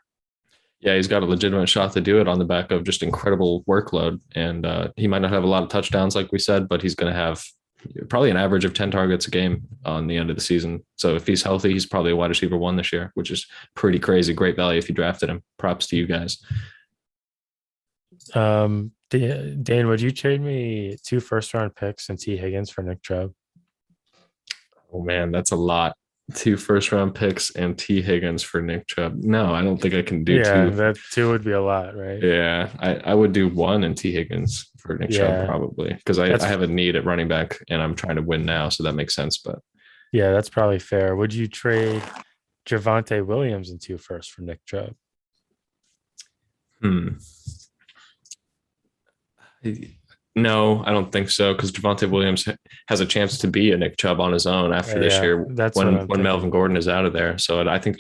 Yeah, he's got a legitimate shot to do it on the back of just incredible workload. And he might not have a lot of touchdowns, like we said, but he's going to have probably an average of 10 targets a game on the end of the season. So if he's healthy, he's probably a wide receiver 1 this year, which is pretty crazy. Great value if you drafted him. Props to you guys. Dane, would you trade me 2 first-round picks and T. Higgins for Nick Chubb? Oh, man, that's a lot. 2 first-round picks and T. Higgins for Nick Chubb. No, I don't think I can do Yeah, 2. that 2 would be a lot, right? Yeah, I would do 1 and T. Higgins for Nick Chubb Yeah, probably because I have a need at running back and I'm trying to win now, so that makes sense. But yeah, that's probably fair. Would you trade Javonte Williams in 2 first for Nick Chubb? hmm, No, I don't think so because Javante Williams has a chance to be a Nick Chubb on his own after this Yeah, year that's what when I'm Melvin thinking. Gordon is out of there. So I think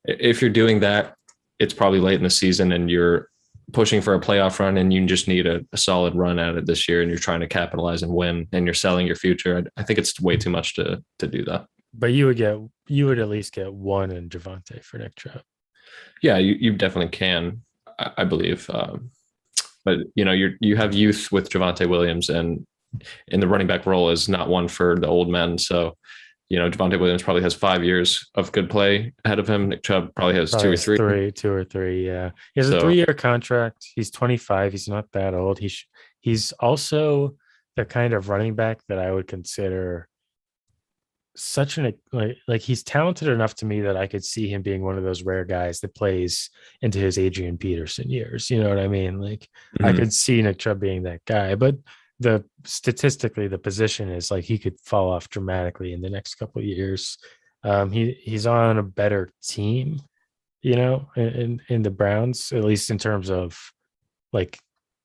if you're doing that, it's probably late in the season and you're pushing for a playoff run and you just need a solid run at it this year and you're trying to capitalize and win and you're selling your future. I think it's way too much to do that. But you would at least get one in Javante for Nick Chubb. Yeah, you definitely can, I believe. But you have youth with Javante Williams, and in the running back role is not one for the old men. So Javante Williams probably has 5 years of good play ahead of him. Nick Chubb probably has Probably two or has three. three, 2 or 3. Yeah, he has a So 3-year contract. He's 25. He's not that old. He's also the kind of running back that I would consider such an like he's talented enough to me that I could see him being one of those rare guys that plays into his Adrian Peterson years. You know what I mean? Like I mhm. could see Nick Chubb being that guy, but the statistically the position is like he could fall off dramatically in the next couple of years. He's on a better team, in the Browns, at least in terms of like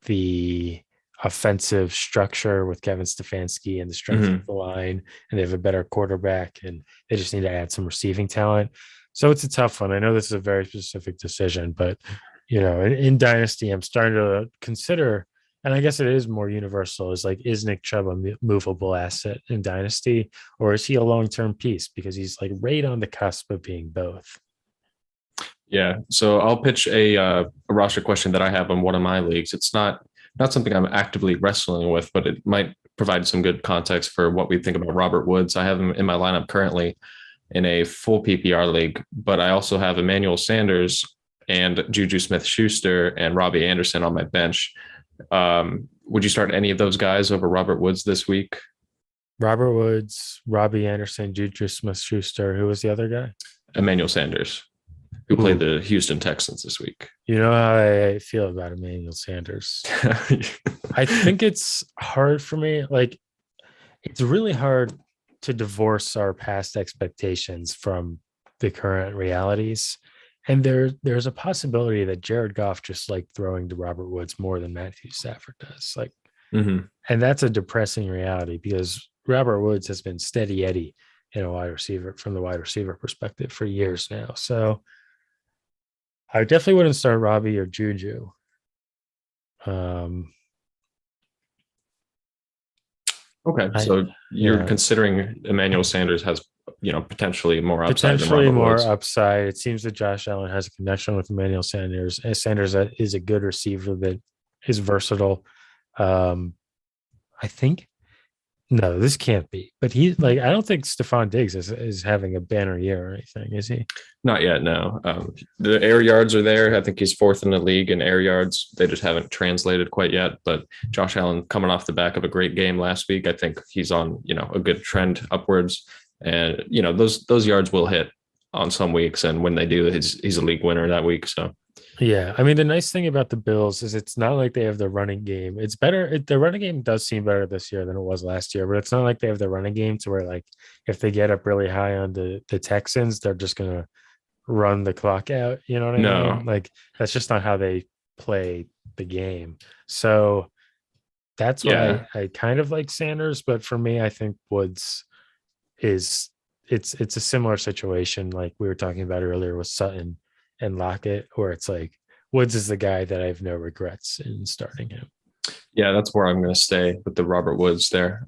the offensive structure with Kevin Stefanski and the strength of Mhm. the line, and they have a better quarterback, and they just need to add some receiving talent. So it's a tough one. I know this is a very specific decision, but in Dynasty, I'm starting to consider, and I guess it is more universal, is like, is Nick Chubb a movable asset in Dynasty, or is he a long-term piece? Because he's like right on the cusp of being both. Yeah. So I'll pitch a roster question that I have on one of my leagues. It's not something I'm actively wrestling with, but it might provide some good context for what we think about Robert Woods. I have him in my lineup currently in a full PPR league, but I also have Emmanuel Sanders and Juju Smith Schuster and Robbie Anderson on my bench. Would you start any of those guys over Robert Woods this week? Robert Woods, Robbie Anderson, Juju Smith Schuster. Who was the other guy? Emmanuel Sanders, who played Ooh, the Houston Texans this week. you know how I feel about Emmanuel Sanders. I think it's hard for me. Like, it's really hard to divorce our past expectations from the current realities. And there's a possibility that Jared Goff just like throwing to Robert Woods more than Matthew Stafford does. Like, Mhm. and that's a depressing reality because Robert Woods has been steady Eddie in a wide receiver from the wide receiver perspective for years now. So I definitely wouldn't start Robbie or Juju. Um, Okay, I so you're yeah, considering Emmanuel Sanders has potentially more upside than potentially Robert more Woods. upside. It seems that Josh Allen has a connection with Emmanuel Sanders. And Sanders is a good receiver that is versatile. Um, I think no, this can't be. But he like I don't think Stephon Diggs is having a banner year or anything, is he? Not yet, no. The air yards are there. I think he's fourth in the league in air yards. They just haven't translated quite yet. But Josh Allen coming off the back of a great game last week, I think he's on a good trend upwards. And those yards will hit on some weeks, and when they do, he's a league winner that week. So Yeah, I mean the nice thing about the Bills is it's not like they have the running game. It's better. The running game does seem better this year than it was last year, but it's not like they have the running game to where like if they get up really high on the Texans, they're just gonna run the clock out. You know what I mean? no, Like that's just not how they play the game. So that's why yeah, I kind of like Sanders, but for me, I think Woods is it's a similar situation like we were talking about earlier with Sutton and Lockett, where it's like Woods is the guy that I have no regrets in starting him. yeah, that's where I'm going to stay with the Robert Woods there.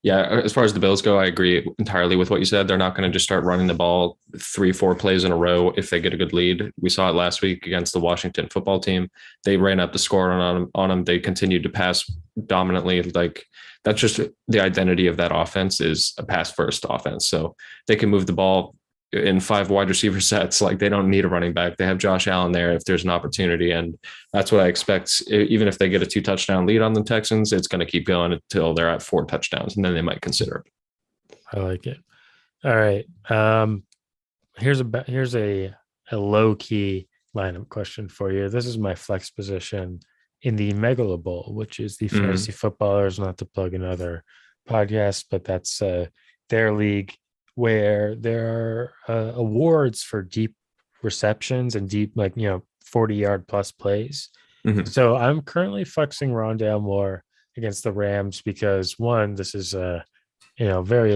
Yeah, as far as the Bills go, I agree entirely with what you said. They're not going to just start running the ball 3, 4 plays in a row if they get a good lead. We saw it last week against the Washington football team. They ran up the score on them. They continued to pass dominantly. Like that's just the identity of that offense is a pass first offense. So they can move the ball in 5 wide receiver sets. Like they don't need a running back. They have Josh Allen there if there's an opportunity. And that's what I expect. Even if they get a 2 touchdown lead on the Texans, it's going to keep going until they're at 4 touchdowns. And then they might consider it. I like it. All right. Here's a low key lineup question for you. This is my flex position in the Megalo Bowl, which is the Mm-hmm. fantasy footballers, not to plug another podcast, but that's their league where there are awards for deep receptions and deep, like 40-yard plus plays. Mhm. So I'm currently flexing Rondale Moore against the Rams because one, this is a very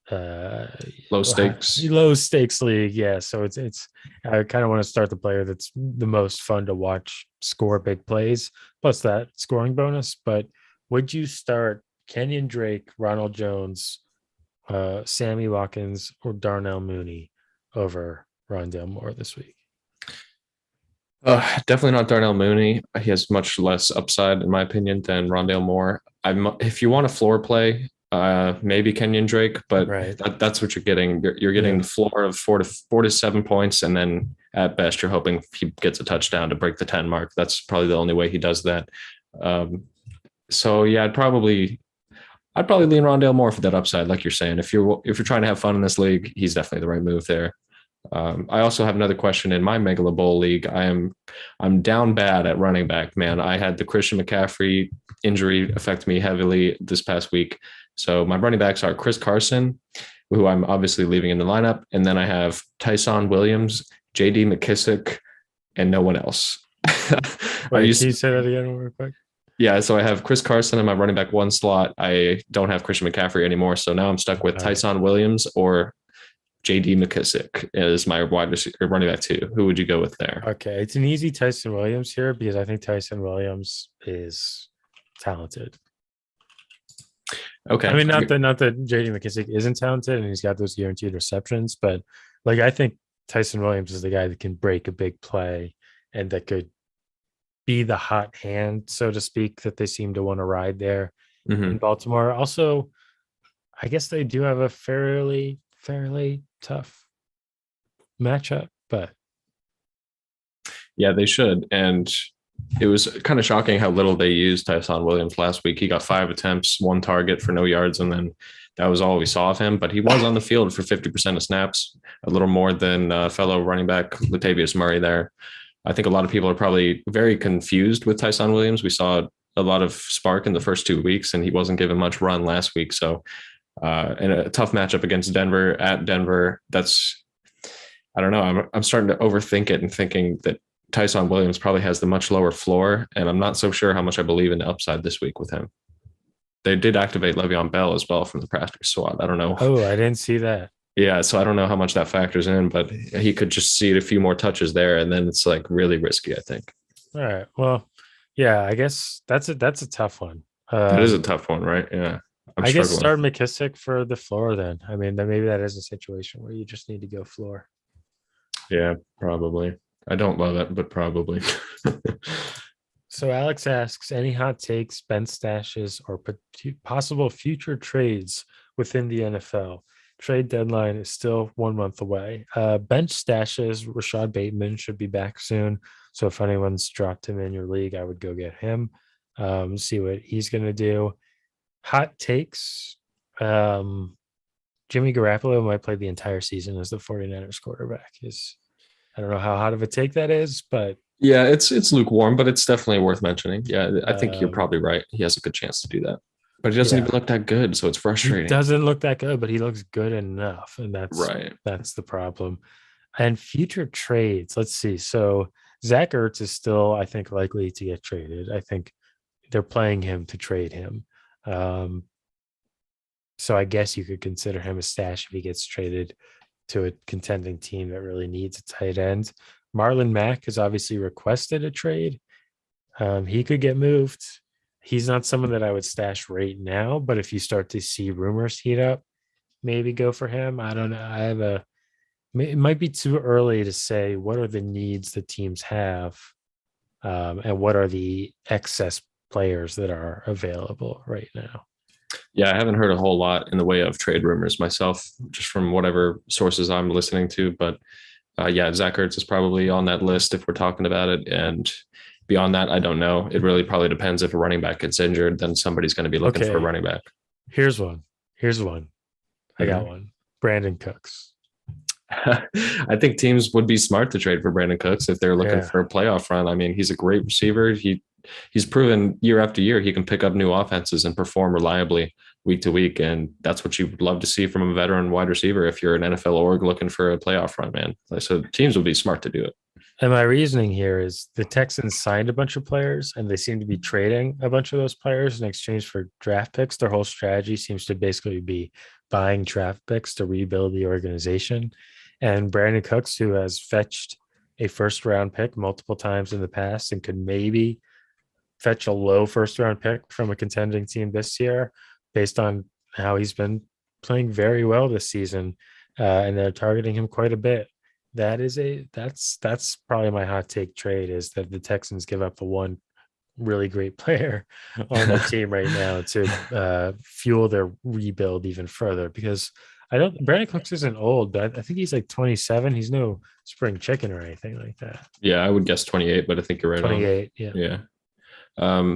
uh Low stakes. low stakes league. Yeah. So it's I kind of want to start the player that's the most fun to watch score big plays, plus that scoring bonus. But would you start Kenyon Drake, Ronald Jones, Sammy Watkins, or Darnell Mooney over Rondale Moore this week? Definitely not Darnell Mooney. He has much less upside, in my opinion, than Rondale Moore. If you want a floor play, maybe Kenyon Drake, but Right. that's what you're getting. You're getting Yeah. the floor of 4 to 7 points, and then at best you're hoping he gets a touchdown to break the 10 mark. That's probably the only way he does that. Um, so yeah, I'd probably lean Rondale Moore for that upside, like you're saying. If you're trying to have fun in this league, he's definitely the right move there. I also have another question in my Megala Bowl league. I'm down bad at running back, man. I had the Christian McCaffrey injury affect me heavily this past week. So my running backs are Chris Carson, who I'm obviously leaving in the lineup, and then I have Tyson Williams, J.D. McKissick, and no one else. Are you? Wait, can you say that again real quick? Yeah, so I have Chris Carson in my running back one slot. I don't have Christian McCaffrey anymore, so now I'm stuck with All right. Tyson Williams or J.D. McKissick is my wide receiver running back two. Who would you go with there? Okay. It's an easy Tyson Williams here because I think Tyson Williams is talented. I Okay, mean, not that JD McKissick isn't talented and he's got those guaranteed receptions, but like I think Tyson Williams is the guy that can break a big play and that could be the hot hand, so to speak, that they seem to want to ride there in hmm Baltimore. Also, I guess they do have a fairly tough matchup, but yeah, they should. And it was kind of shocking how little they used Tyson Williams last week. He got 5 attempts, 1 target for no yards, and then that was all we saw of him. But he was on the field for 50% of snaps, a little more than fellow running back Latavius Murray there. I think a lot of people are probably very confused with Tyson Williams. We saw a lot of spark in the first 2 weeks, and he wasn't given much run last week. So, in a tough matchup against Denver at Denver, I don't know. I'm starting to overthink it and thinking that Tyson Williams probably has the much lower floor, and I'm not so sure how much I believe in the upside this week with him. They did activate Le'Veon Bell as well from the practice squad. I don't know. oh, I didn't see that. Yeah, so I don't know how much that factors in, but he could just see a few more touches there, and then it's like really risky, I think. All right. Well, yeah, I guess that's a tough one. That is a tough one, right? Yeah, I'm I guess struggling. start McKissick for the floor then. I mean, then maybe that is a situation where you just need to go floor. Yeah, probably. I don't love it, but probably. So Alex asks, any hot takes, bench stashes, or possible future trades within the NFL? Trade deadline is still 1 month away. Bench stashes, Rashad Bateman should be back soon. So if anyone's dropped him in your league, I would go get him. See what he's going to do. Hot takes. Jimmy Garoppolo might play the entire season as the 49ers quarterback. I don't know how hot of a take that is, but Yeah, it's lukewarm, but it's definitely worth mentioning. Yeah, I think you're um, probably right. He has a good chance to do that, but he doesn't yeah, even look that good, so it's he frustrating. doesn't look that good, but he looks good enough, and Right. that's the problem. And future trades, let's see. So Zach Ertz is still, I think, likely to get traded. I think they're playing him to trade him. Um, so I guess you could consider him a stash if he gets traded to a contending team that really needs a tight end. Marlon Mack has obviously requested a trade. He could get moved. He's not someone that I would stash right now, but if you start to see rumors heat up, maybe go for him. I don't know. It might be too early to say what are the needs the teams have, and what are the excess players that are available right now. Yeah, I haven't heard a whole lot in the way of trade rumors myself, just from whatever sources I'm listening to. But yeah, Zach Ertz is probably on that list if we're talking about it. And beyond that, I don't know. It really probably depends if a running back gets injured, then somebody's going to be looking for a Okay, running back. here's one. Here's one. I got Mhm. one. Brandon Cooks. I think teams would be smart to trade for Brandon Cooks if they're looking Yeah. for a playoff run. I mean, he's a great receiver. He's proven year after year he can pick up new offenses and perform reliably week to week, and that's what you would love to see from a veteran wide receiver if you're an NFL org looking for a playoff run, man. So teams would be smart to do it. And my reasoning here is the Texans signed a bunch of players and they seem to be trading a bunch of those players in exchange for draft picks. Their whole strategy seems to basically be buying draft picks to rebuild the organization. And Brandon Cooks, who has fetched a first round pick multiple times in the past and could maybe fetch a low first round pick from a contending team this year based on how he's been playing very well this season. And they're targeting him quite a bit. That's probably my hot take trade is that the Texans give up the one really great player on their team right now to fuel their rebuild even further because I don't Brandon Cooks isn't old, but I think he's like 27. He's no spring chicken or anything like that. Yeah, I would guess 28, but I think you're right on. 28, yeah. Yeah.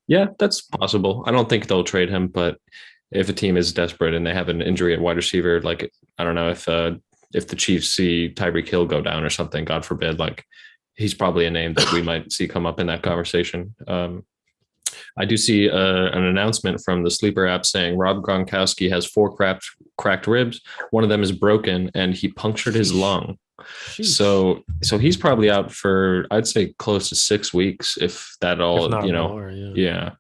Yeah, that's possible. I don't think they'll trade him, but if a team is desperate and they have an injury at wide receiver, like I don't know if the Chiefs see Tyreek Hill go down or something, God forbid, like he's probably a name that we might see come up in that conversation. I do see an announcement from the sleeper app saying Rob Gronkowski has 4 cracked ribs. One of them is broken, and he punctured his lung. So he's probably out for I'd say close to 6 weeks, if that all. If not You know, more, yeah. yeah,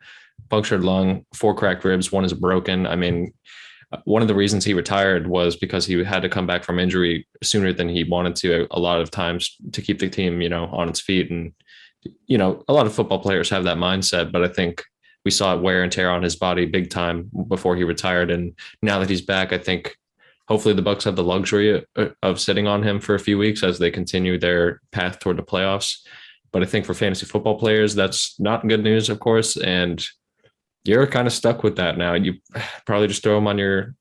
punctured lung, 4 cracked ribs, one is broken. I mean, one of the reasons he retired was because he had to come back from injury sooner than he wanted to a lot of times to keep the team, you know, on its feet. And, you know, a lot of football players have that mindset, but I think we saw it wear and tear on his body big time before he retired. And now that he's back, I think hopefully the Bucs have the luxury of sitting on him for a few weeks as they continue their path toward the playoffs. But I think for fantasy football players, that's not good news, of course. And you're kind of stuck with that now. You probably just throw him on your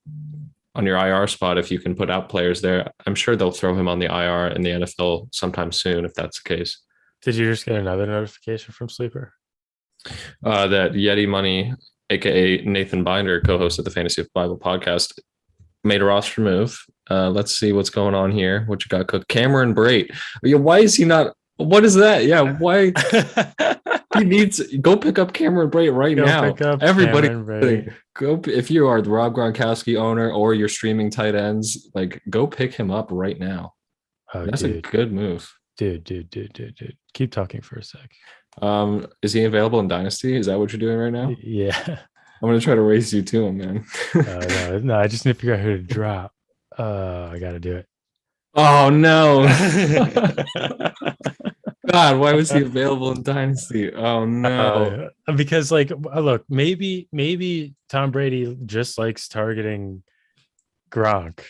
IR spot if you can put out players there. I'm sure they'll throw him on the IR in the NFL sometime soon if that's the case. Did you just get another notification from Sleeper? That Yeti Money, aka Nathan Binder, co-host of the Fantasy Bible podcast, made a roster move. Let's see what's going on here. What you got cooked? Cameron Brate. Yeah, why is he not? What is that? Yeah, why? He needs go pick up Cameron Brate right now. Everybody go if you are the Rob Gronkowski owner or you're streaming tight ends, like go pick him up right now. Oh, that's a good move. Dude. Keep talking for a sec. Is he available in Dynasty? Is that what you're doing right now? Yeah. I'm gonna try to race you to him, man. No, I just need to figure out who to drop. I gotta do it. Oh no. God, why was he available in Dynasty? Oh no. Because like look, maybe Tom Brady just likes targeting Gronk,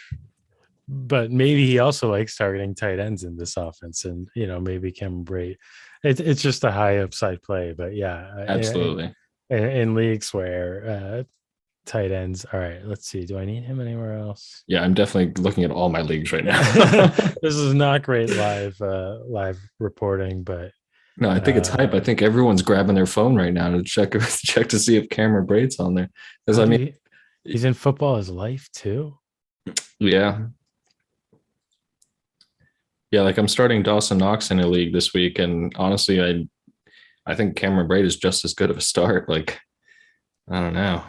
but maybe he also likes targeting tight ends in this offense. And you know, maybe Cameron Brate. It's just a high upside play, but yeah, absolutely. In leagues where tight ends. All right, let's see. Do I need him anywhere else? Yeah, I'm definitely looking at all my leagues right now. This is not great live reporting, but no, I think it's hype. I think everyone's grabbing their phone right now to check to see if Cameron Brate's on there. Because I mean, he's in Football Is Life too. Yeah. Yeah, like I'm starting Dawson Knox in a league this week, and honestly, I think Cameron Brate is just as good of a start. Like, I don't know.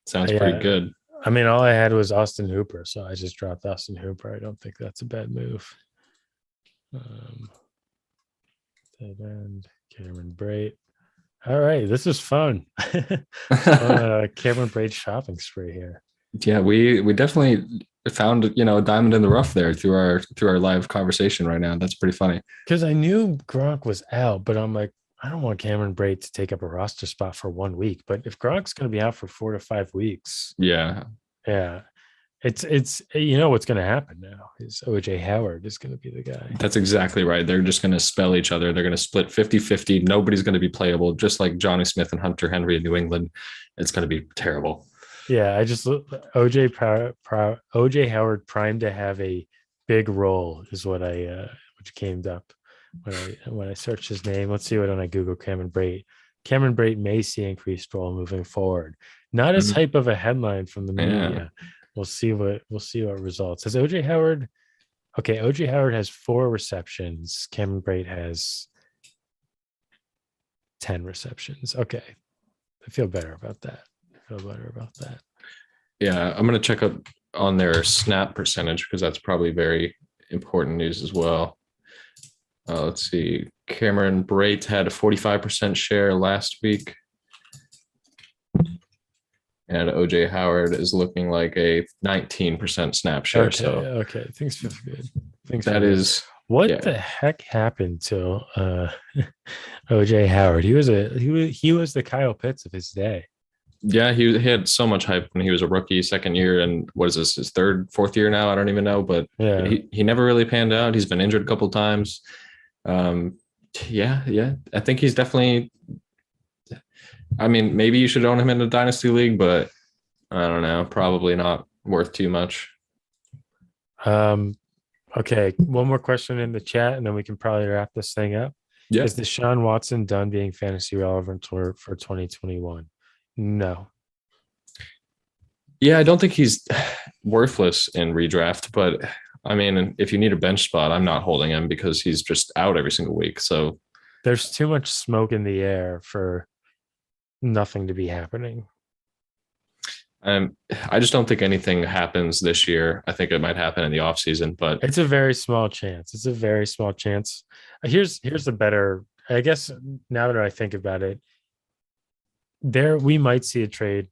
Sounds pretty good. I mean, all I had was Austin Hooper, so I just dropped Austin Hooper. I don't think that's a bad move. Tight end, Cameron Brate. All right, this is fun. Cameron Brate shopping spree here. Yeah, we definitely found a diamond in the rough there through our live conversation right now. That's pretty funny. Because I knew Gronk was out, but I'm like, I don't want Cameron Brate to take up a roster spot for 1 week. But if Gronk's going to be out for 4 to 5 weeks, yeah, it's you know what's going to happen now is OJ Howard is going to be the guy. That's exactly right. They're just going to spell each other. They're going to split 50-50. Nobody's going to be playable, just like Johnny Smith and Hunter Henry in New England. It's going to be terrible. Yeah, I just OJ Howard primed to have a big role is what which came up when I searched his name. Let's see what when I Google Cameron Brate. Cameron Brate may see increased role moving forward. Not as hype of a headline from the media. Yeah. We'll see what results. Has OJ Howard? Okay, OJ Howard has 4 receptions. Cameron Brate has 10 receptions. Okay, I feel better about that. Yeah, I'm going to check up on their snap percentage because that's probably very important news as well. Let's see. Cameron Brate had a 45% share last week. And OJ Howard is looking like a 19% snap share. Okay, So okay. Things feel good. Things feel that good. is, What yeah. the heck happened to OJ Howard? He was the Kyle Pitts of his day. Yeah, he had so much hype when he was a rookie, second year, and what is this, his third, fourth year now? I don't even know, but Yeah. he never really panned out. He's been injured a couple times. Um, yeah. I think he's definitely. I mean, maybe you should own him in a dynasty league, but I don't know. Probably not worth too much. Um, okay. One more question in the chat, and then we can probably wrap this thing up. Yeah, Is Deshaun Watson done being fantasy relevant for 2021? No. yeah. I don't think he's worthless in redraft, but I mean, if you need a bench spot, I'm not holding him because he's just out every single week. So There's too much smoke in the air for nothing to be happening. Um, I just don't think anything happens this year. I think it might happen in the offseason, but It's a very small chance. It's a very small chance. Here's the better. I guess now that I think about it, there we might see a trade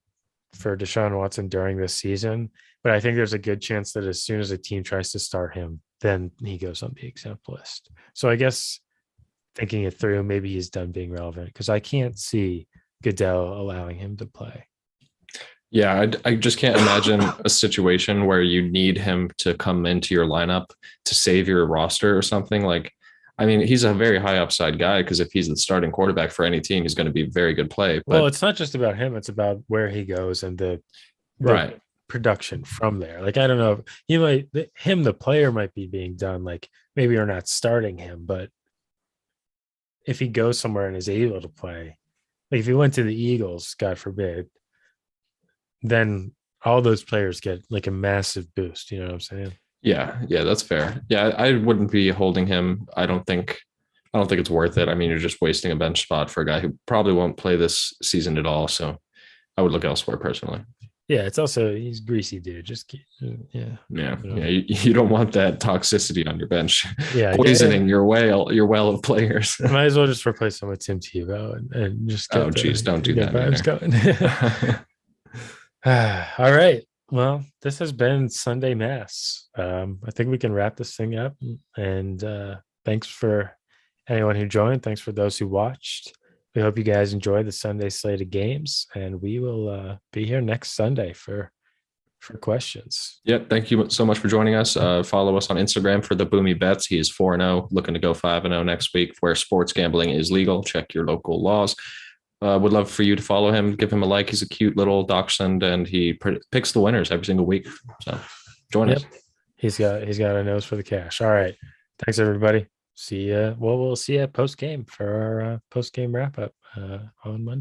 for Deshaun Watson during this season, but I think there's a good chance that as soon as a team tries to start him, then he goes on the exempt list. So I guess thinking it through, maybe he's done being relevant because I can't see Goodell allowing him to play. yeah, I just can't imagine a situation where you need him to come into your lineup to save your roster or something. Like, I mean, he's a very high upside guy because if he's the starting quarterback for any team, he's going to be very good play. Well, But it's not just about him; it's about where he goes and the right, production from there. Like I don't know, he might him the player might be being done. Like maybe you're not starting him, but if he goes somewhere and is able to play, like if he went to the Eagles, God forbid, then all those players get like a massive boost. You know what I'm saying? yeah, that's fair. Yeah, I wouldn't be holding him. I don't think it's worth it. I mean, you're just wasting a bench spot for a guy who probably won't play this season at all. So I would look elsewhere personally. Yeah, it's also he's greasy dude. Just yeah, you know. You don't want that toxicity on your bench, Yeah, poisoning your well of players. might as well just replace him with Tim Tebow and just Oh, geez, don't do get that vibes going. either. All right. Well, this has been Sunday Mass. I think we can wrap this thing up. And thanks for anyone who joined. Thanks for those who watched. We hope you guys enjoyed the Sunday slate of games, and we will be here next Sunday for questions. Yep. Thank you so much for joining us. Follow us on Instagram for the Boomy Bets. He is 4-0, looking to go 5-0 next week, where sports gambling is legal. Check your local laws. Would love for you to follow him, give him a like. He's a cute little dachshund, and he picks the winners every single week. So join us. He's got a nose for the cash. All right. Thanks everybody. See you. Well, we'll see you post game for our post game wrap up on Monday.